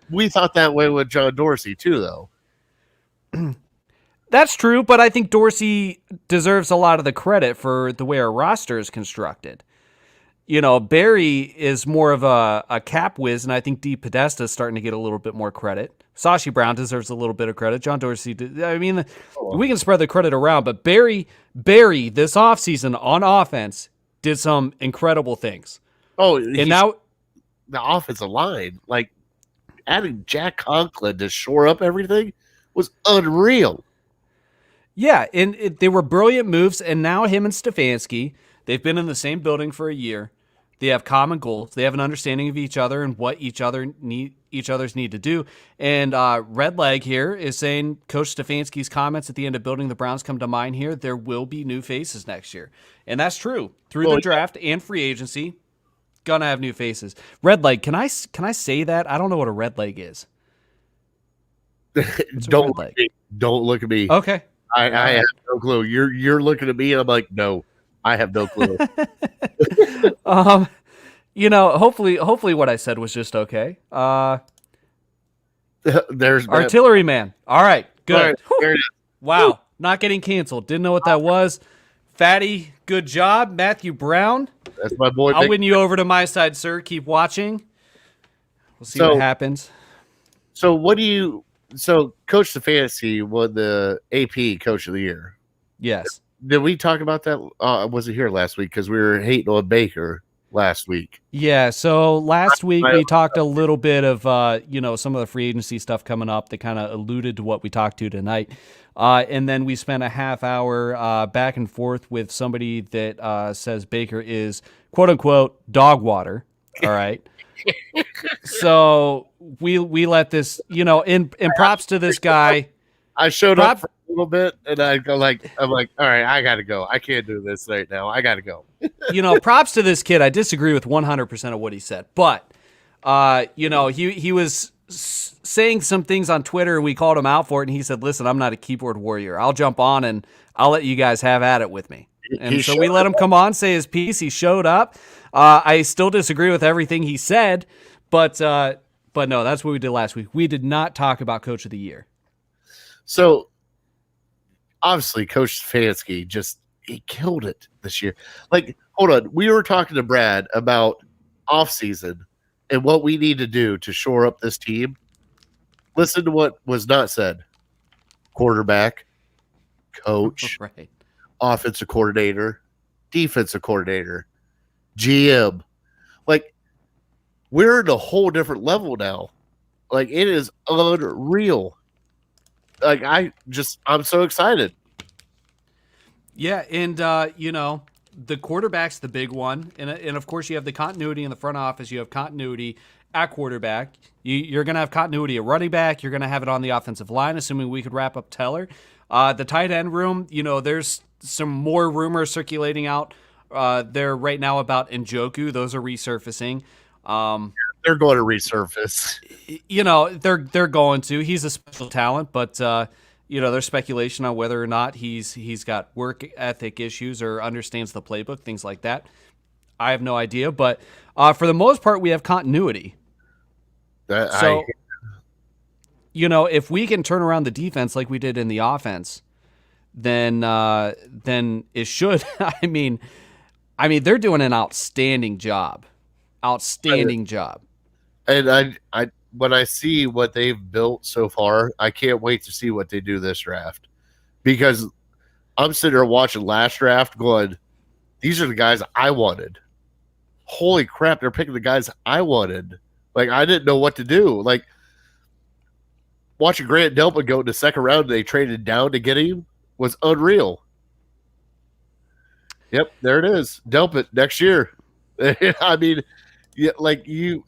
[SPEAKER 1] We
[SPEAKER 2] thought that way with John Dorsey too, though.
[SPEAKER 1] That's true, but I think Dorsey deserves a lot of the credit for the way our roster is constructed. Barry is more of a cap whiz, and I think D. Podesta is starting to get a little bit more credit. Sashi Brown deserves a little bit of credit. John Dorsey, we can spread the credit around, but Barry this offseason on offense did some incredible things.
[SPEAKER 2] Oh,
[SPEAKER 1] and now
[SPEAKER 2] the offensive line, like adding Jack Conklin to shore up everything, was unreal.
[SPEAKER 1] Yeah, and they were brilliant moves, and now him and Stefanski, they've been in the same building for a year. They have common goals. They have an understanding of each other and what each other's need to do. And Red Leg here is saying Coach Stefanski's comments at the end of building the Browns come to mind here. There will be new faces next year. And that's true. Through the draft and free agency, gonna have new faces. Red Leg, can I say that? I don't know what a red leg is.
[SPEAKER 2] Don't look at me.
[SPEAKER 1] Okay.
[SPEAKER 2] I have no clue. You're looking at me and I'm like, no, I have no clue.
[SPEAKER 1] Hopefully what I said was just okay.
[SPEAKER 2] There's
[SPEAKER 1] Artilleryman. All right, good.
[SPEAKER 2] All right, there it is.
[SPEAKER 1] Wow, not getting canceled. Didn't know what that was. Fatty, good job. Matthew Brown.
[SPEAKER 2] That's my boy.
[SPEAKER 1] I'll win you over to my side, sir. Keep watching. We'll see what happens.
[SPEAKER 2] So Coach Stefanski won the AP Coach of the Year.
[SPEAKER 1] Yes.
[SPEAKER 2] Did we talk about that? I wasn't here last week because we were hating on Baker last week.
[SPEAKER 1] Yeah, so last week we talked a little bit of some of the free agency stuff coming up that kind of alluded to what we talked to tonight. And then we spent a half hour back and forth with somebody that says Baker is, quote unquote, dog water. All right. So we let this, in props to this guy.
[SPEAKER 2] I showed up for a little bit and I'm like, all right, I got to go. I can't do this right now. I got to go.
[SPEAKER 1] Props to this kid. I disagree with 100% of what he said, but he was saying some things on Twitter and we called him out for it. And he said, listen, I'm not a keyboard warrior. I'll jump on and I'll let you guys have at it with me. And so we let him come on, say his piece. He showed up. I still disagree with everything he said, but no, that's what we did last week. We did not talk about Coach of the Year.
[SPEAKER 2] So obviously Coach Stefanski he killed it this year. Like, hold on. We were talking to Brad about offseason and what we need to do to shore up this team. Listen to what was not said. Quarterback, coach,
[SPEAKER 1] right.
[SPEAKER 2] Offensive coordinator, defensive coordinator, GM. Like, we're at a whole different level now. Like, it is unreal. Like, I'm so excited.
[SPEAKER 1] Yeah, and the quarterback's the big one, and of course you have the continuity in the front office. You have continuity at quarterback. You're going to have continuity at running back. You're going to have it on the offensive line, assuming we could wrap up Teller. The tight end room, there's some more rumors circulating out there right now about Njoku. Those are resurfacing.
[SPEAKER 2] They're going to resurface.
[SPEAKER 1] They're going to. He's a special talent, but there's speculation on whether or not he's got work ethic issues or understands the playbook, things like that. I have no idea, but for the most part, we have continuity. if we can turn around the defense like we did in the offense, then it should. I mean, they're doing an outstanding job. Outstanding job.
[SPEAKER 2] And I when I see what they've built so far, I can't wait to see what they do this draft, because I'm sitting there watching last draft going, these are the guys I wanted. Holy crap, they're picking the guys I wanted. Like, I didn't know what to do. Like, watching Grant Delpit go in the second round and they traded down to get him was unreal. Yep, there it is. Delpit next year. I mean, yeah, like you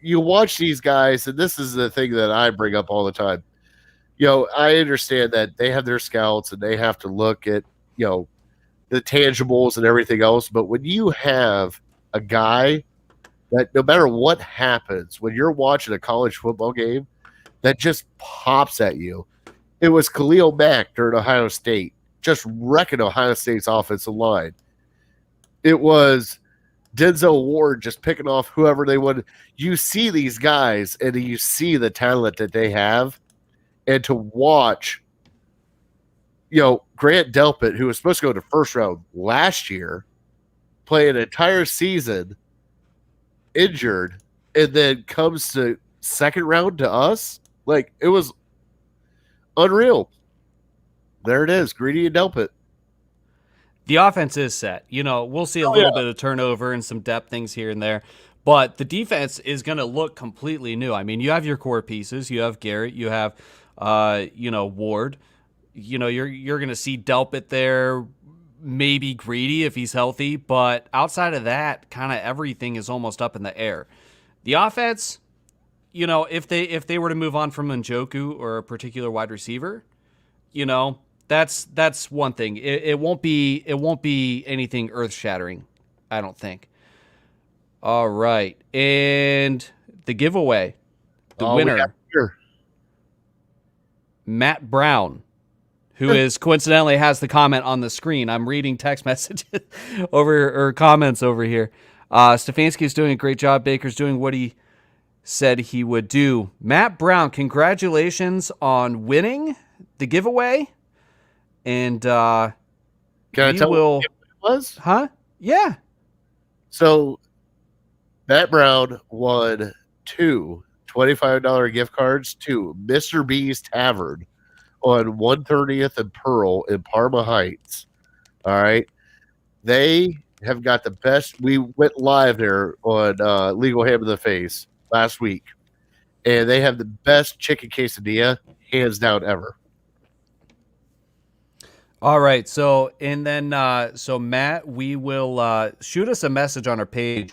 [SPEAKER 2] watch these guys, and this is the thing that I bring up all the time. I understand that they have their scouts and they have to look at, the tangibles and everything else. But when you have a guy that no matter what happens, when you're watching a college football game, that just pops at you. It was Khalil Mack during Ohio State, just wrecking Ohio State's offensive line. It was Denzel Ward just picking off whoever they wanted. You see these guys and you see the talent that they have. And to watch, Grant Delpit, who was supposed to go to first round last year, play an entire season injured, and then comes to second round to us, like, it was unreal. There it is, Greedy and Delpit.
[SPEAKER 1] The offense is set. We'll see a little bit of turnover and some depth things here and there, but the defense is going to look completely new. I mean, you have your core pieces. You have Garrett. You have, Ward. You're going to see Delpit there, maybe Greedy if he's healthy, but outside of that, kind of everything is almost up in the air. The offense, if they were to move on from Njoku or a particular wide receiver, that's one thing. It won't be anything earth-shattering, I don't think. All right, and the giveaway, the winner, Matt Brown, who is coincidentally has the comment on the screen. I'm reading text messages or comments over here. Stefanski is doing a great job. Baker's doing what he said he would do. Matt Brown, congratulations on winning the giveaway. And
[SPEAKER 2] can I tell what it was?
[SPEAKER 1] Huh? Yeah.
[SPEAKER 2] So Matt Brown won two $25 gift cards to Mr. B's Tavern on 130th and Pearl in Parma Heights. All right. They have got the best. We went live there on Legal Ham in the Face last week, and they have the best chicken quesadilla, hands down, ever.
[SPEAKER 1] All right. So Matt, we will shoot us a message on our page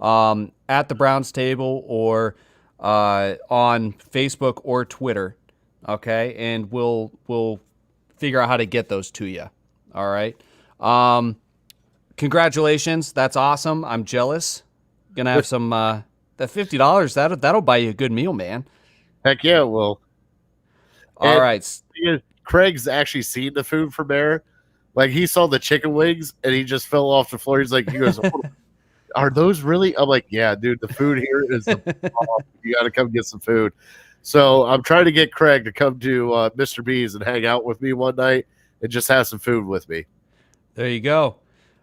[SPEAKER 1] at the Browns Table or on Facebook or Twitter. Okay, and we'll figure out how to get those to you. All right. Congratulations. That's awesome. I'm jealous. Gonna have some that $50. That'll buy you a good meal, man.
[SPEAKER 2] Heck yeah, it will.
[SPEAKER 1] All right.
[SPEAKER 2] Craig's actually seen the food from there. Like, he saw the chicken wings and he just fell off the floor. He goes, are those really? I'm like, yeah, dude, the food here is the bomb. You got to come get some food. So I'm trying to get Craig to come to Mr. B's and hang out with me one night and just have some food with me.
[SPEAKER 1] There you go.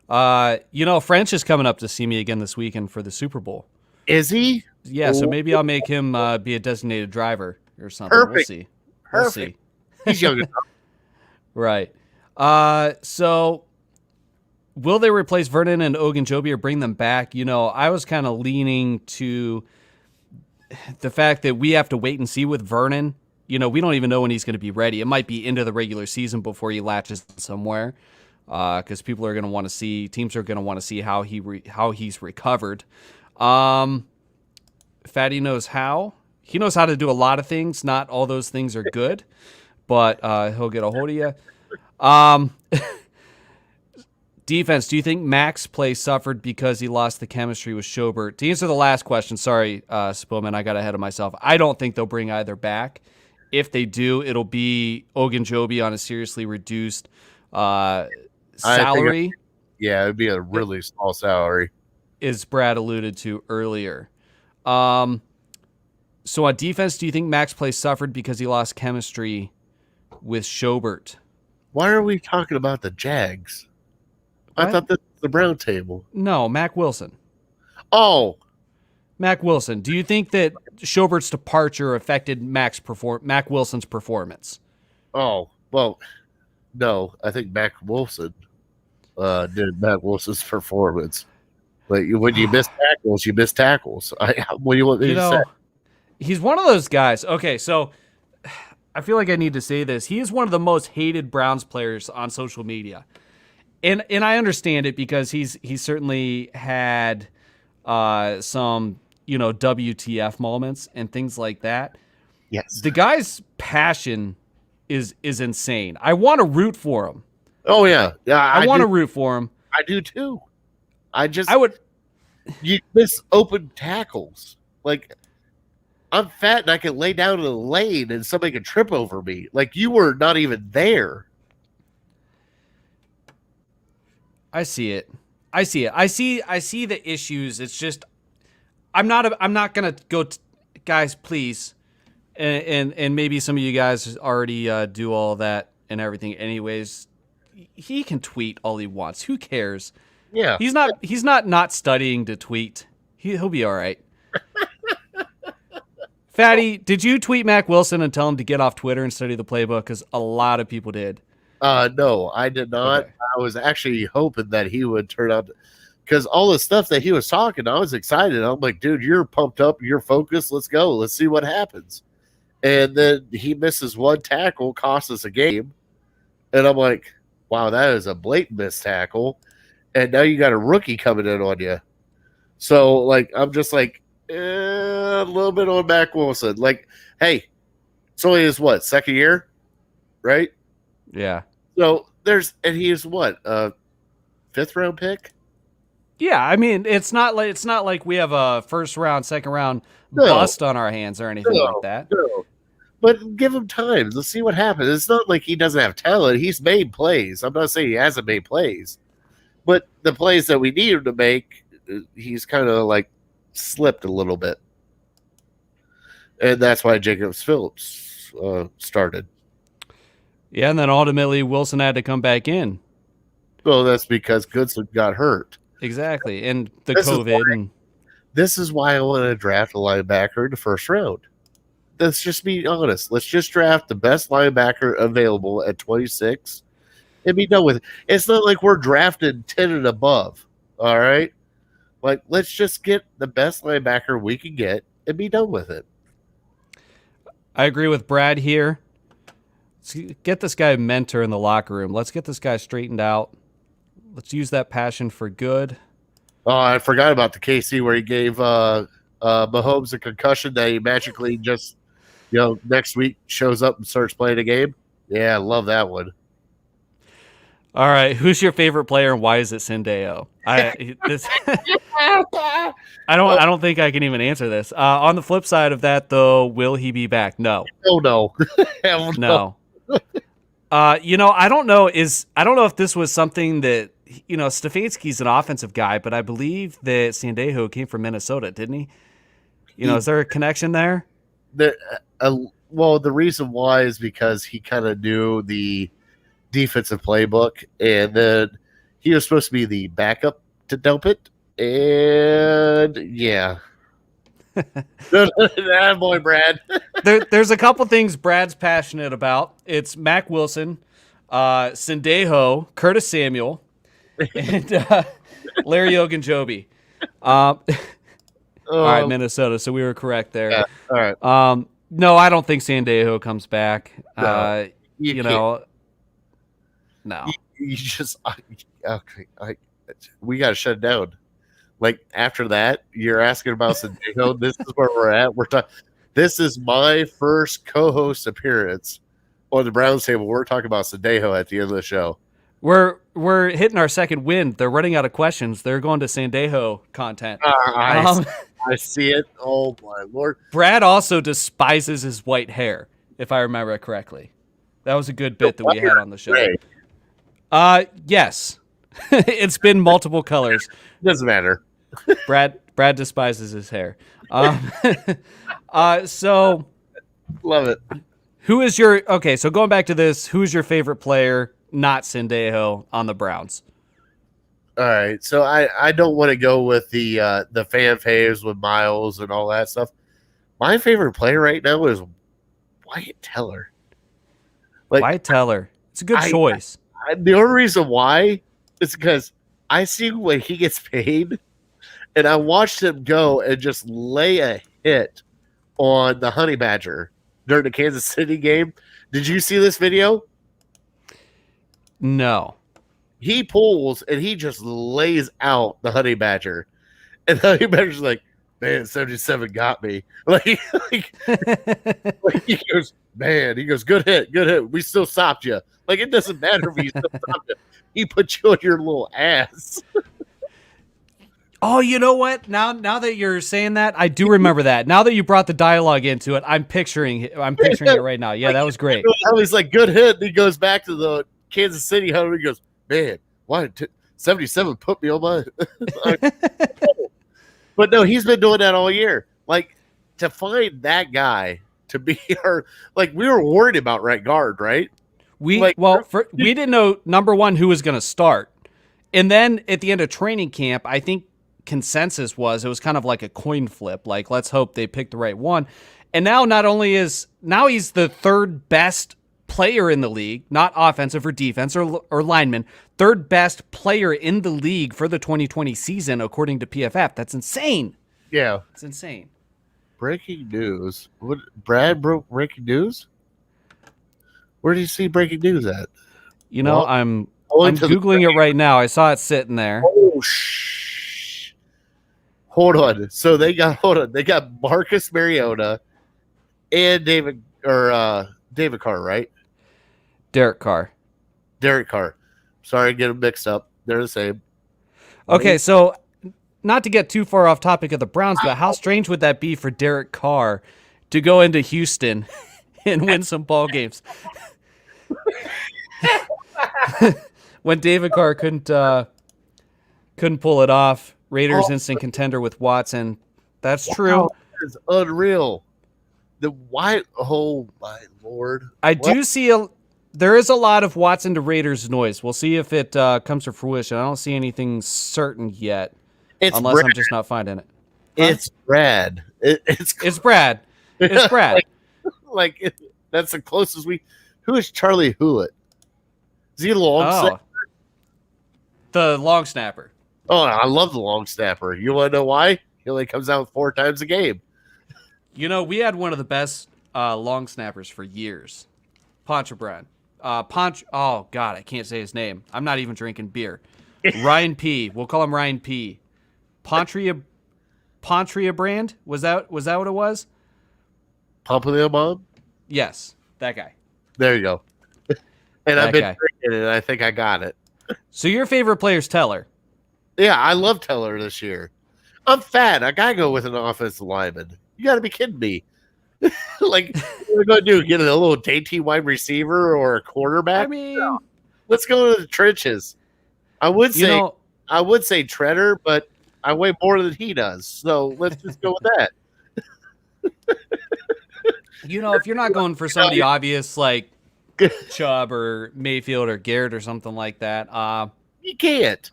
[SPEAKER 1] French is coming up to see me again this weekend for the Super Bowl.
[SPEAKER 2] Is he?
[SPEAKER 1] Yeah, so maybe I'll make him be a designated driver or something.
[SPEAKER 2] Perfect.
[SPEAKER 1] We'll see. We'll see.
[SPEAKER 2] He's young enough.
[SPEAKER 1] Right. So will they replace Vernon and Ogunjobi or bring them back? I was kind of leaning to the fact that we have to wait and see with Vernon. We don't even know when he's going to be ready. It might be into the regular season before he latches somewhere, because people are going to want to see, teams are going to want to see how he's recovered. Fatty knows how. He knows how to do a lot of things. Not all those things are good, but he'll get a hold of you. Defense, do you think Mac's play suffered because he lost the chemistry with Schobert? To answer the last question, sorry, Spillman, I got ahead of myself. I don't think they'll bring either back. If they do, it'll be Ogunjobi on a seriously reduced salary.
[SPEAKER 2] Yeah, it'd be a really small salary.
[SPEAKER 1] As Brad alluded to earlier. So on defense, do you think Max Play suffered because he lost chemistry with Schobert?
[SPEAKER 2] Why are we talking about the Jags? I
[SPEAKER 1] What?
[SPEAKER 2] thought this was the Brown table.
[SPEAKER 1] No, Mac Wilson.
[SPEAKER 2] Oh,
[SPEAKER 1] Mac Wilson. Do you think that Schobert's departure affected Mac Wilson's performance?
[SPEAKER 2] oh, well, no. I think Mac Wilson did Mac Wilson's performance. Like when you miss tackles, you miss tackles. What do you want me
[SPEAKER 1] You
[SPEAKER 2] to say?
[SPEAKER 1] know, he's one of those guys. Okay, so I feel like I need to say this. He is one of the most hated Browns players on social media. And I understand it because he's certainly had some, WTF moments and things like that.
[SPEAKER 2] Yes.
[SPEAKER 1] The guy's passion is insane. I want to root for him.
[SPEAKER 2] Oh yeah, yeah.
[SPEAKER 1] I want to
[SPEAKER 2] do-
[SPEAKER 1] root for him.
[SPEAKER 2] I do too.
[SPEAKER 1] I would.
[SPEAKER 2] You miss open tackles. Like I'm fat and I can lay down in a lane and somebody can trip over me. Like you were not even there.
[SPEAKER 1] I see it. I see the issues. It's just I'm not gonna go. Guys, please, and maybe some of you guys already do all that and everything. Anyways, he can tweet all he wants. Who cares?
[SPEAKER 2] Yeah.
[SPEAKER 1] He's not studying to tweet. He'll be all right. Fatty, did you tweet Mac Wilson and tell him to get off Twitter and study the playbook? Because a lot of people did.
[SPEAKER 2] No, I did not.
[SPEAKER 1] Okay.
[SPEAKER 2] I was actually hoping that he would turn out because all the stuff that he was talking, I was excited. I'm like, dude, you're pumped up, you're focused. Let's go. Let's see what happens. And then he misses one tackle, costs us a game. And I'm like, wow, that is a blatant missed tackle. And now you got a rookie coming in on you. So, like, I'm just like, a little bit on Mac Wilson. Like, hey, it's only his what, second year? Right?
[SPEAKER 1] Yeah.
[SPEAKER 2] So and he is what, fifth round pick?
[SPEAKER 1] Yeah, I mean, it's not like we have a first round, second round
[SPEAKER 2] No.
[SPEAKER 1] bust on our hands or anything
[SPEAKER 2] No.
[SPEAKER 1] like that.
[SPEAKER 2] No. But give him time. Let's see what happens. It's not like he doesn't have talent. He's made plays. I'm not saying he hasn't made plays. But the plays that we need him to make, he's kind of like slipped a little bit. And that's why Jacobs Phillips started.
[SPEAKER 1] Yeah, and then ultimately Wilson had to come back in.
[SPEAKER 2] Well, that's because Goodson got hurt.
[SPEAKER 1] Exactly, and the
[SPEAKER 2] This is
[SPEAKER 1] COVID. And
[SPEAKER 2] This is why I want to draft a linebacker in the first round. Let's just be honest. Let's just draft the best linebacker available at 26 and be done with it. It's not like we're drafted 10 and above. All right. Like, let's just get the best linebacker we can get and be done with it.
[SPEAKER 1] I agree with Brad here. Let's get this guy a mentor in the locker room. Let's get this guy straightened out. Let's use that passion for good.
[SPEAKER 2] Oh, I forgot about the KC where he gave Mahomes a concussion that he magically just, next week shows up and starts playing a game. Yeah, I love that one.
[SPEAKER 1] All right, who's your favorite player and why is it Sendeo? I don't think I can even answer this. On the flip side of that, though, will he be back? No.
[SPEAKER 2] Oh, no. Hell
[SPEAKER 1] No. I don't know. I don't know if this was something that Stefanski's an offensive guy, but I believe that Sandejo came from Minnesota, didn't he? Is there a connection there?
[SPEAKER 2] Well, the reason why is because he kind of knew the defensive playbook, and then he was supposed to be the backup to Delpit, and yeah. That boy, Brad.
[SPEAKER 1] There's a couple things Brad's passionate about. It's Mac Wilson, Sendejo, Curtis Samuel, and Larry Ogunjobi. All right, Minnesota. So we were correct there.
[SPEAKER 2] Yeah, all right.
[SPEAKER 1] No, I don't think Sendejo comes back.
[SPEAKER 2] No,
[SPEAKER 1] No.
[SPEAKER 2] You just we got to shut it down. Like after that, you're asking about Sendejo. This is where we're at. This is my first co-host appearance on the Browns table. We're talking about Sendejo at the end of the show.
[SPEAKER 1] We're hitting our second wind. They're running out of questions. They're going to Sendejo content.
[SPEAKER 2] I see it. Oh my Lord!
[SPEAKER 1] Brad also despises his white hair, if I remember it correctly. That was a good bit that we had on the show.
[SPEAKER 2] Gray.
[SPEAKER 1] Yes. It's been multiple colors.
[SPEAKER 2] Doesn't matter.
[SPEAKER 1] Brad despises his hair. So
[SPEAKER 2] Love it.
[SPEAKER 1] who is your okay? So going back to this, who's your favorite player, not Sendejo, on the Browns?
[SPEAKER 2] All right, so I don't want to go with the fan faves with Miles and all that stuff. My favorite player right now is Wyatt Teller. Like,
[SPEAKER 1] Wyatt Teller. It's a good
[SPEAKER 2] I-
[SPEAKER 1] choice.
[SPEAKER 2] The only reason why is because I see when he gets paid, and I watched him go and just lay a hit on the Honey Badger during the Kansas City game. Did you see this video?
[SPEAKER 1] No.
[SPEAKER 2] He pulls and he just lays out the Honey Badger, and the Honey Badger's like, "Man, 77 got me." Like he goes, "Man," he goes, "Good hit, good hit. We still stopped you." Like, it doesn't matter if he still stopped you. He put you on your little ass.
[SPEAKER 1] Oh, you know what? Now that you're saying that, I do remember that. Now that you brought the dialogue into it, I'm picturing it right now. Yeah, that was great.
[SPEAKER 2] I was like, "Good hit." And he goes back to the Kansas City huddle. He goes, "Man, why did 77 put me on my?" But no, he's been doing that all year. Like, to find that guy to be our, like, we were worried about right guard, right?
[SPEAKER 1] We
[SPEAKER 2] Like-
[SPEAKER 1] we didn't know, number one, who was going to start, and then at the end of training camp, I think consensus was it was kind of like a coin flip. Like, let's hope they picked the right one. And now he's the third best player in the league, not offensive or defense or lineman, third best player in the league for the 2020 season according to PFF. That's insane.
[SPEAKER 2] Yeah.
[SPEAKER 1] It's insane.
[SPEAKER 2] Breaking news. What, Brad broke breaking news? Where do you see breaking news at?
[SPEAKER 1] You know,
[SPEAKER 2] Well,
[SPEAKER 1] I'm
[SPEAKER 2] Going to the-
[SPEAKER 1] googling it right now. I saw it sitting there.
[SPEAKER 2] Oh, shh. Hold on. So they got Marcus Mariota and David Carr, right?
[SPEAKER 1] Derek Carr.
[SPEAKER 2] Derek Carr. Sorry, get them mixed up. They're the same.
[SPEAKER 1] Okay, so not to get too far off topic of the Browns, but how strange would that be for Derek Carr to go into Houston and win some ball games when David Carr couldn't pull it off? Raiders instant contender with Watson. That's true.
[SPEAKER 2] Wow, that is unreal. Oh my Lord.
[SPEAKER 1] I do see there is a lot of Watson to Raiders noise. We'll see if it comes to fruition. I don't see anything certain yet, unless
[SPEAKER 2] Brad.
[SPEAKER 1] I'm just not finding it.
[SPEAKER 2] It's Brad.
[SPEAKER 1] It's Brad. It's Brad.
[SPEAKER 2] That's the closest we. Who is Charlie Hewlett? Is he a long snapper?
[SPEAKER 1] The long snapper.
[SPEAKER 2] Oh, I love the long snapper. You want to know why? He only comes out 4 times a game.
[SPEAKER 1] You know, we had one of the best long snappers for years. Pontchartrain. Oh, God, I can't say his name. I'm not even drinking beer. Ryan P. We'll call him Ryan P. Pontria brand? Was that what it was?
[SPEAKER 2] Pumping them on?
[SPEAKER 1] Yes, that guy.
[SPEAKER 2] There you go. And I've
[SPEAKER 1] That
[SPEAKER 2] been
[SPEAKER 1] guy.
[SPEAKER 2] drinking it, and I think I got it.
[SPEAKER 1] So your favorite player's Teller.
[SPEAKER 2] Yeah, I love Teller this year. I'm fat. I gotta go with an offensive lineman. You gotta be kidding me. Like, what are we gonna do? Get a little dainty wide receiver or a quarterback?
[SPEAKER 1] I mean,
[SPEAKER 2] Let's go to the trenches. I would
[SPEAKER 1] you
[SPEAKER 2] say
[SPEAKER 1] know,
[SPEAKER 2] Treader, but I weigh more than he does. So let's just go with that.
[SPEAKER 1] if you're not going for somebody obvious like Chubb or Mayfield or Garrett or something like that,
[SPEAKER 2] You can't.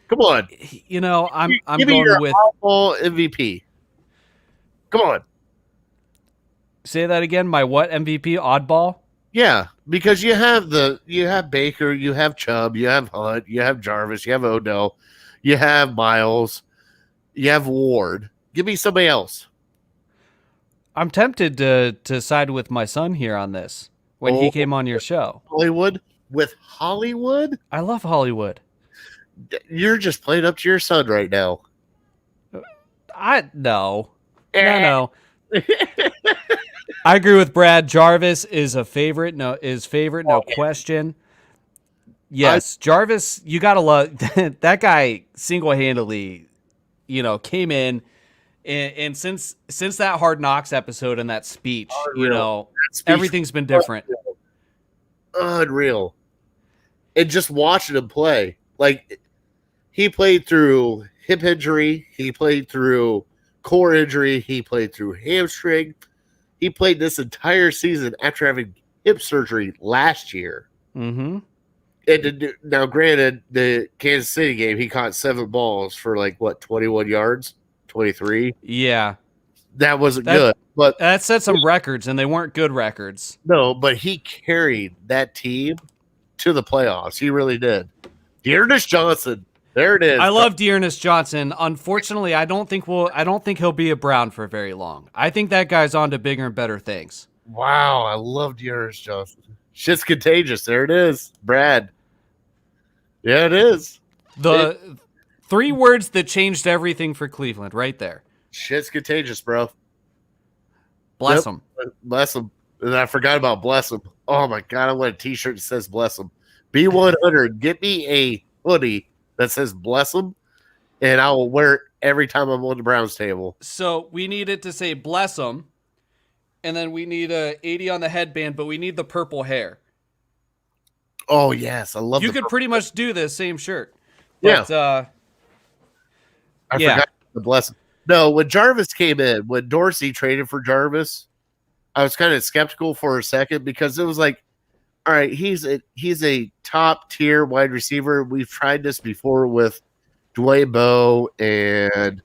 [SPEAKER 2] Come on.
[SPEAKER 1] I'm
[SPEAKER 2] Give me
[SPEAKER 1] going
[SPEAKER 2] your
[SPEAKER 1] with.
[SPEAKER 2] all MVP. Come on.
[SPEAKER 1] Say that again. My what MVP? Oddball.
[SPEAKER 2] Yeah, because you have Baker, you have Chubb, you have Hunt, you have Jarvis, you have Odell, you have Miles, you have Ward. Give me somebody else.
[SPEAKER 1] I'm tempted to side with my son here on this when he came on your show.
[SPEAKER 2] Hollywood with Hollywood?
[SPEAKER 1] I love Hollywood.
[SPEAKER 2] You're just playing up to your son right now.
[SPEAKER 1] No. I agree with Brad. Jarvis is a favorite. No question. Yes, Jarvis, you gotta love that guy. Single-handedly, came in, and since that Hard Knocks episode and that speech,
[SPEAKER 2] That speech
[SPEAKER 1] everything's been different.
[SPEAKER 2] Unreal. And just watching him play, like, he played through hip injury, he played through core injury. He played through hamstring. He played this entire season after having hip surgery last year.
[SPEAKER 1] Mm-hmm.
[SPEAKER 2] Now, granted, the Kansas City game, he caught 7 balls for 21 yards, 23.
[SPEAKER 1] Yeah.
[SPEAKER 2] That wasn't good, but
[SPEAKER 1] That set some records, and they weren't good records.
[SPEAKER 2] no, but he carried that team to the playoffs. He really did. Dearness Johnson, there it is.
[SPEAKER 1] I love Dearness Johnson. Unfortunately, I don't think he'll be a Brown for very long. I think that guy's on to bigger and better things.
[SPEAKER 2] Wow, I love Dearness Johnson. Shit's contagious. There it is, Brad. Yeah, it is.
[SPEAKER 1] The 3 words that changed everything for Cleveland, right there.
[SPEAKER 2] Shit's contagious, bro.
[SPEAKER 1] Bless
[SPEAKER 2] Yep.
[SPEAKER 1] him.
[SPEAKER 2] Bless him. And I forgot about bless him. Oh my god, I want a t-shirt that says bless him. B100, get me a hoodie that says bless him, and I will wear it every time I'm on the Browns table.
[SPEAKER 1] So we need it to say bless him, and then we need a 80 on the headband, but we need the purple hair.
[SPEAKER 2] Oh yes, I love
[SPEAKER 1] You
[SPEAKER 2] the
[SPEAKER 1] could pretty much do the same shirt.
[SPEAKER 2] Yeah.
[SPEAKER 1] But,
[SPEAKER 2] I
[SPEAKER 1] yeah.
[SPEAKER 2] forgot the bless him. No, when Jarvis came in, when Dorsey traded for Jarvis, I was kind of skeptical for a second because it was like, all right, he's a top tier wide receiver. We've tried this before with Dwayne Bowe and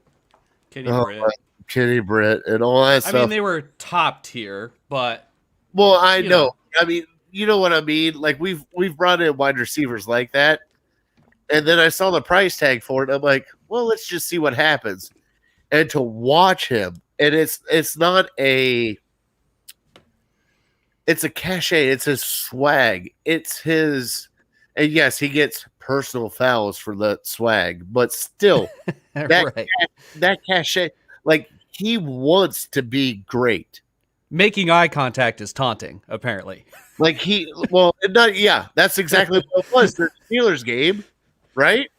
[SPEAKER 2] Kenny Britt and all that
[SPEAKER 1] I
[SPEAKER 2] stuff.
[SPEAKER 1] mean, they were top tier, but
[SPEAKER 2] Well, I
[SPEAKER 1] you
[SPEAKER 2] know.
[SPEAKER 1] know.
[SPEAKER 2] I mean, you know what I mean? Like we've brought in wide receivers like that. And then I saw the price tag for it. I'm like, well, let's just see what happens. And to watch him, and it's not a it's a cachet, it's his swag. It's his and yes, he gets personal fouls for the swag, but still
[SPEAKER 1] right.
[SPEAKER 2] that cachet, like he wants to be great.
[SPEAKER 1] Making eye contact is taunting, apparently.
[SPEAKER 2] Like that's exactly what it was. The Steelers game, right?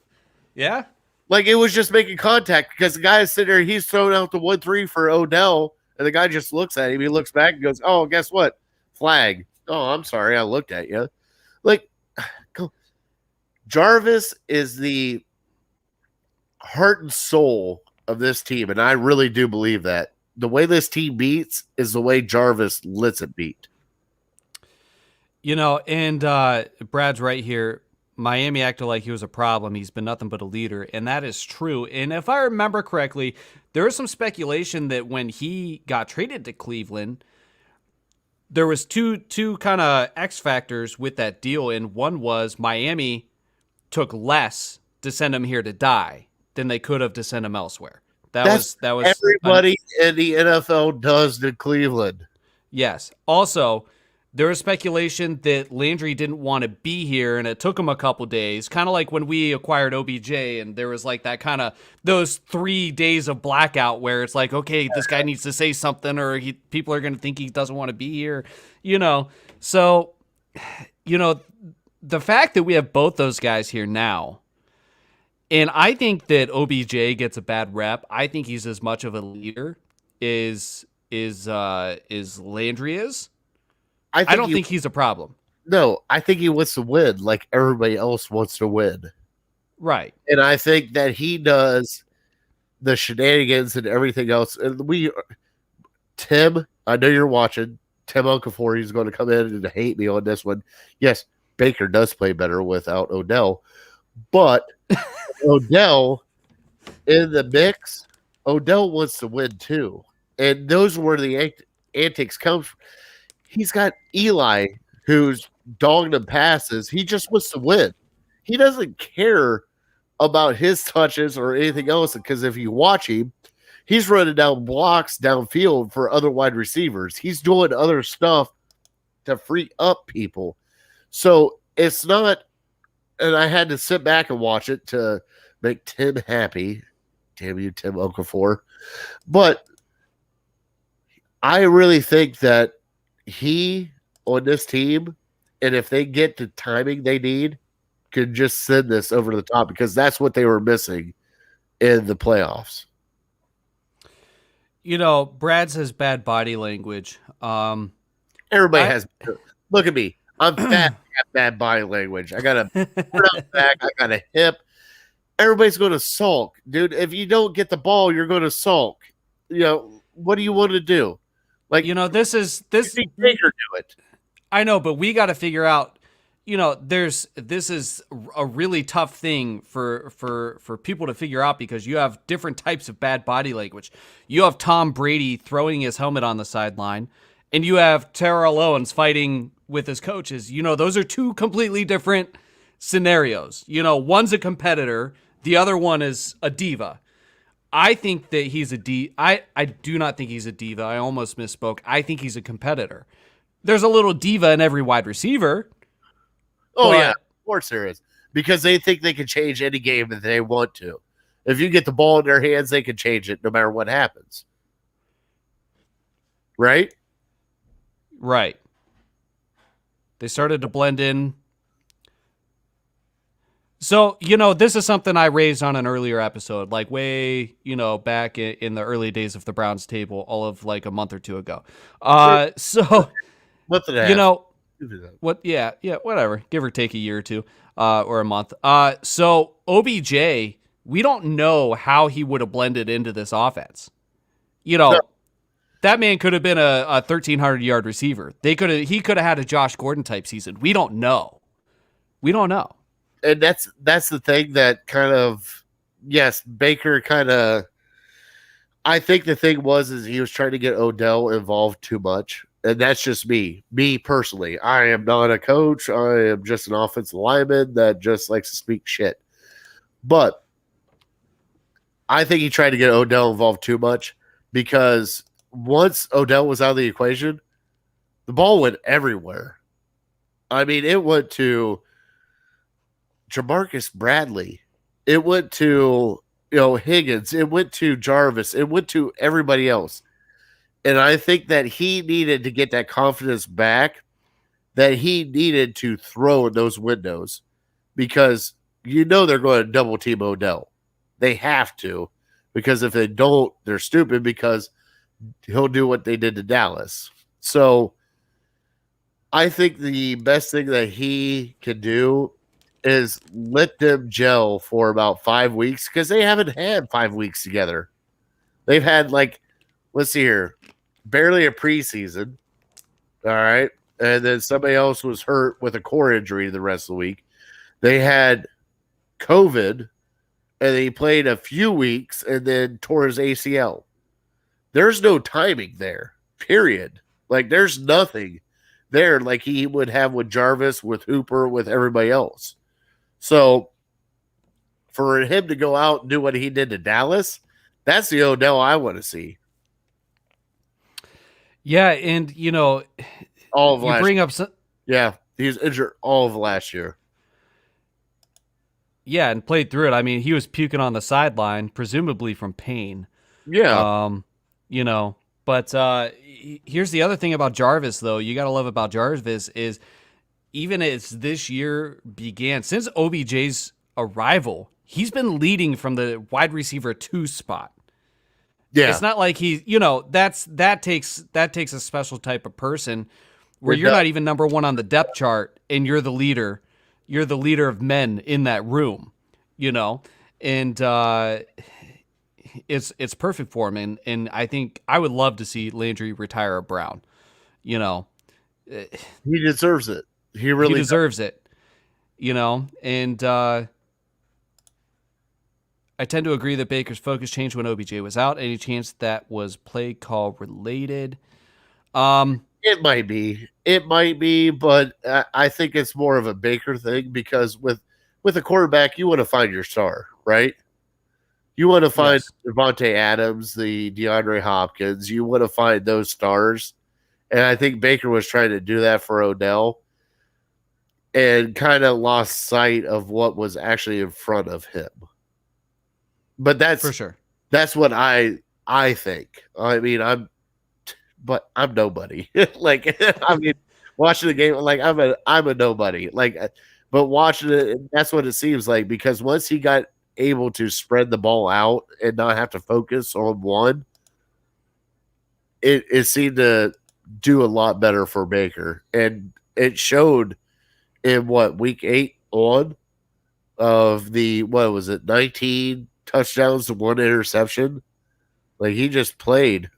[SPEAKER 1] Yeah.
[SPEAKER 2] Like it was just making contact because the guy is sitting there, he's throwing out the 1-3 for Odell, and the guy just looks at him. He looks back and goes, "Oh, guess what? Flag. Oh, I'm sorry, I looked at you." Like Jarvis is the heart and soul of this team, and I really do believe that. The way this team beats is the way Jarvis lets it beat.
[SPEAKER 1] You know, and Brad's right here. Miami acted like he was a problem. He's been nothing but a leader, and that is true. And if I remember correctly, there was some speculation that when he got traded to Cleveland, there was two kind of X factors with that deal, and one was Miami took less to send him here to die than they could have to send him elsewhere. That was
[SPEAKER 2] everybody in the NFL does to Cleveland.
[SPEAKER 1] Yes. Also, there was speculation that Landry didn't want to be here, and it took him a couple days, kind of like when we acquired OBJ, and there was like that kind of those 3 days of blackout where it's like, okay, this guy needs to say something, or people are going to think he doesn't want to be here, you know. So, you know, the fact that we have both those guys here now, and I think that OBJ gets a bad rep. I think he's as much of a leader as Landry is. I don't think he's a problem.
[SPEAKER 2] No, I think he wants to win like everybody else wants to win.
[SPEAKER 1] Right.
[SPEAKER 2] And I think that he does the shenanigans and everything else. And Tim, I know you're watching. Tim Okafor, he's going to come in and hate me on this one. Yes, Baker does play better without Odell. But Odell in the mix, Odell wants to win too. And those were the antics come from. He's got Eli, who's dogging him passes. He just wants to win. He doesn't care about his touches or anything else because if you watch him, he's running down blocks downfield for other wide receivers. He's doing other stuff to free up people. So it's not, and I had to sit back and watch it to make Tim happy. Damn you, Tim Okafor. But I really think that he on this team, and if they get the timing they need, could just send this over the top because that's what they were missing in the playoffs.
[SPEAKER 1] You know, Brad says bad body language.
[SPEAKER 2] Everybody has. Look at me. I'm fat. I have bad body language. I got a back. I got a hip. Everybody's going to sulk, dude. If you don't get the ball, you're going to sulk. what do you want to do? Like,
[SPEAKER 1] This is this.
[SPEAKER 2] see Baker do it.
[SPEAKER 1] I know, but we got to figure out. This is a really tough thing for people to figure out because you have different types of bad body language. You have Tom Brady throwing his helmet on the sideline, and you have Terrell Owens fighting with his coaches. Those are two completely different scenarios. One's a competitor, the other one is a diva. I think that he's a diva. I do not think he's a diva. I almost misspoke. I think he's a competitor. There's a little diva in every wide receiver.
[SPEAKER 2] Oh,
[SPEAKER 1] But-
[SPEAKER 2] yeah, of course there is. Because they think they can change any game that they want to. If you get the ball in their hands, they can change it no matter what happens. Right?
[SPEAKER 1] Right. They started to blend in. So, this is something I raised on an earlier episode, like way, back in the early days of the Browns table, all of like a month or two ago. So,
[SPEAKER 2] What the hell?
[SPEAKER 1] what? Yeah, whatever. Give or take a year or two, or a month. So OBJ, we don't know how he would have blended into this offense. That man could have been a 1,300-yard receiver. He could have had a Josh Gordon type season. We don't know.
[SPEAKER 2] And that's the thing that kind of, yes, Baker kind of, I think the thing is he was trying to get Odell involved too much. And that's just me personally. I am not a coach. I am just an offensive lineman that just likes to speak shit. But I think he tried to get Odell involved too much because once Odell was out of the equation, the ball went everywhere. I mean, it went to Jamarcus Bradley. It went to, Higgins. It went to Jarvis. It went to everybody else. And I think that he needed to get that confidence back, that he needed to throw in those windows because they're going to double team Odell. They have to, because if they don't, they're stupid because he'll do what they did to Dallas. So I think the best thing that he can do is let them gel for about 5 weeks because they haven't had 5 weeks together. They've had let's see here, barely a preseason. All right. And then somebody else was hurt with a core injury the rest of the week. They had COVID and he played a few weeks and then tore his ACL. There's no timing there, period. There's nothing there like he would have with Jarvis, with Hooper, with everybody else. So for him to go out and do what he did to Dallas, that's the Odell I want to see.
[SPEAKER 1] Yeah, and
[SPEAKER 2] All of
[SPEAKER 1] you
[SPEAKER 2] last
[SPEAKER 1] bring up some,
[SPEAKER 2] Yeah, he was injured all of last year.
[SPEAKER 1] yeah, and played through it. I mean, he was puking on the sideline, presumably from pain.
[SPEAKER 2] Yeah.
[SPEAKER 1] But here's the other thing about Jarvis, though. You got to love about Jarvis is even as this year began, since OBJ's arrival, he's been leading from the wide receiver 2 spot.
[SPEAKER 2] Yeah.
[SPEAKER 1] It's not like that takes a special type of person where you're not even number 1 on the depth chart and you're the leader. You're the leader of men in that room, and it's perfect for him. And I think I would love to see Landry retire a Brown.
[SPEAKER 2] He deserves it. He really
[SPEAKER 1] deserves it. And I tend to agree that Baker's focus changed when OBJ was out. Any chance that was play call related?
[SPEAKER 2] It might be, but I think it's more of a Baker thing because with a quarterback, you want to find your star, right? You want to find Devontae Adams, the DeAndre Hopkins. You want to find those stars. And I think Baker was trying to do that for Odell and kind of lost sight of what was actually in front of him. But that's
[SPEAKER 1] for sure.
[SPEAKER 2] That's what I think. I mean, I'm nobody. Watching the game, I'm a nobody. But watching it, that's what it seems like because once he got able to spread the ball out and not have to focus on one, it seemed to do a lot better for Baker. And it showed in week 8 on of the 19 touchdowns to 1 interception. Like he just played.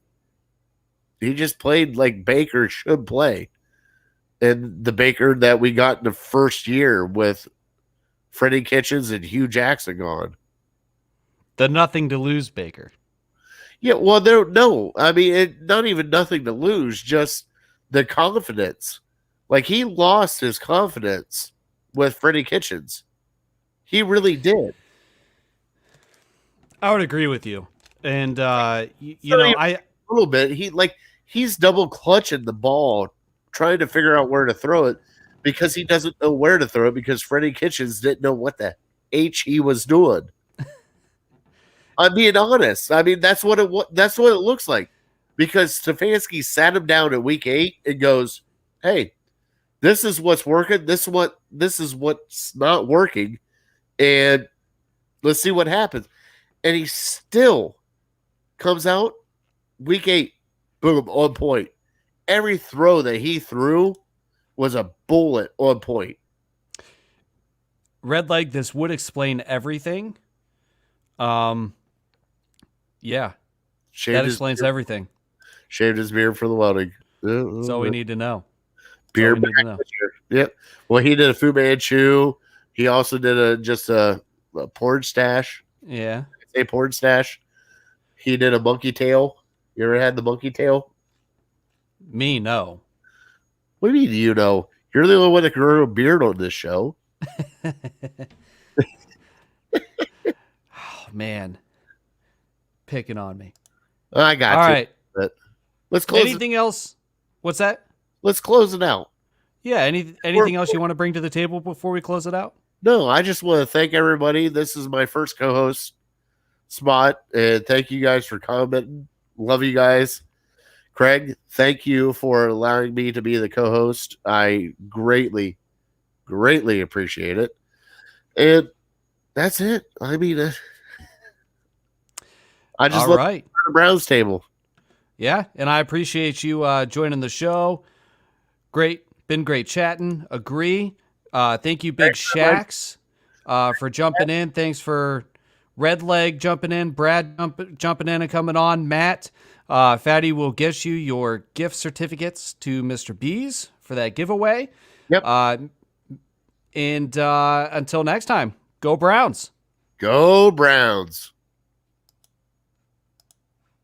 [SPEAKER 2] He just played like Baker should play. And the Baker that we got in the first year with Freddie Kitchens and Hugh Jackson gone.
[SPEAKER 1] The nothing to lose Baker.
[SPEAKER 2] Yeah, well, I mean, not even nothing to lose, just the confidence. Like he lost his confidence with Freddie Kitchens. He really did.
[SPEAKER 1] I would agree with you. And you
[SPEAKER 2] So
[SPEAKER 1] know,
[SPEAKER 2] he-
[SPEAKER 1] I
[SPEAKER 2] A little bit. He's double clutching the ball, trying to figure out where to throw it because he doesn't know where to throw it because Freddie Kitchens didn't know what the H he was doing. I'm being honest. I mean, that's what it looks like because Stefanski sat him down at week 8 and goes, "Hey, this is what's working. This is what's not working, and let's see what happens." And he still comes out week 8, boom, on point. Every throw that he threw was a bullet on point.
[SPEAKER 1] Red Leg, this would explain everything. Yeah,
[SPEAKER 2] Shaved
[SPEAKER 1] that
[SPEAKER 2] his
[SPEAKER 1] explains
[SPEAKER 2] beard-
[SPEAKER 1] everything.
[SPEAKER 2] Shaved his beard for the wedding.
[SPEAKER 1] That's all we need to know.
[SPEAKER 2] Beard
[SPEAKER 1] That's all we need to
[SPEAKER 2] back
[SPEAKER 1] know.
[SPEAKER 2] this year. Yep. Well, he did a Fu Manchu. He also did a porn stash.
[SPEAKER 1] Yeah.
[SPEAKER 2] A porn stash. He did a monkey tail. You ever had the monkey tail?
[SPEAKER 1] Me, no.
[SPEAKER 2] What do you mean you know? You're the only one that can grow a beard on this show.
[SPEAKER 1] Oh, man. Picking on me.
[SPEAKER 2] I got
[SPEAKER 1] All
[SPEAKER 2] you.
[SPEAKER 1] right.
[SPEAKER 2] Let's close.
[SPEAKER 1] Anything else? What's that?
[SPEAKER 2] Let's close it out.
[SPEAKER 1] Yeah. Anything else you want to bring to the table before we close it out?
[SPEAKER 2] No, I just want to thank everybody. This is my first co-host spot, and thank you guys for commenting. Love you guys. Craig, thank you for allowing me to be the co-host. I greatly, greatly appreciate it. And that's it. I mean, I just
[SPEAKER 1] All
[SPEAKER 2] love
[SPEAKER 1] right.
[SPEAKER 2] the Browns table.
[SPEAKER 1] Yeah, and I appreciate you joining the show. Been great chatting. Agree. Thank you, Big Shax, for jumping in. Thanks for Red Leg jumping in, Brad jumping in and coming on. Matt, Fatty will get you your gift certificates to Mr. B's for that giveaway.
[SPEAKER 2] Yep.
[SPEAKER 1] And until next time, go Browns.
[SPEAKER 2] Go Browns.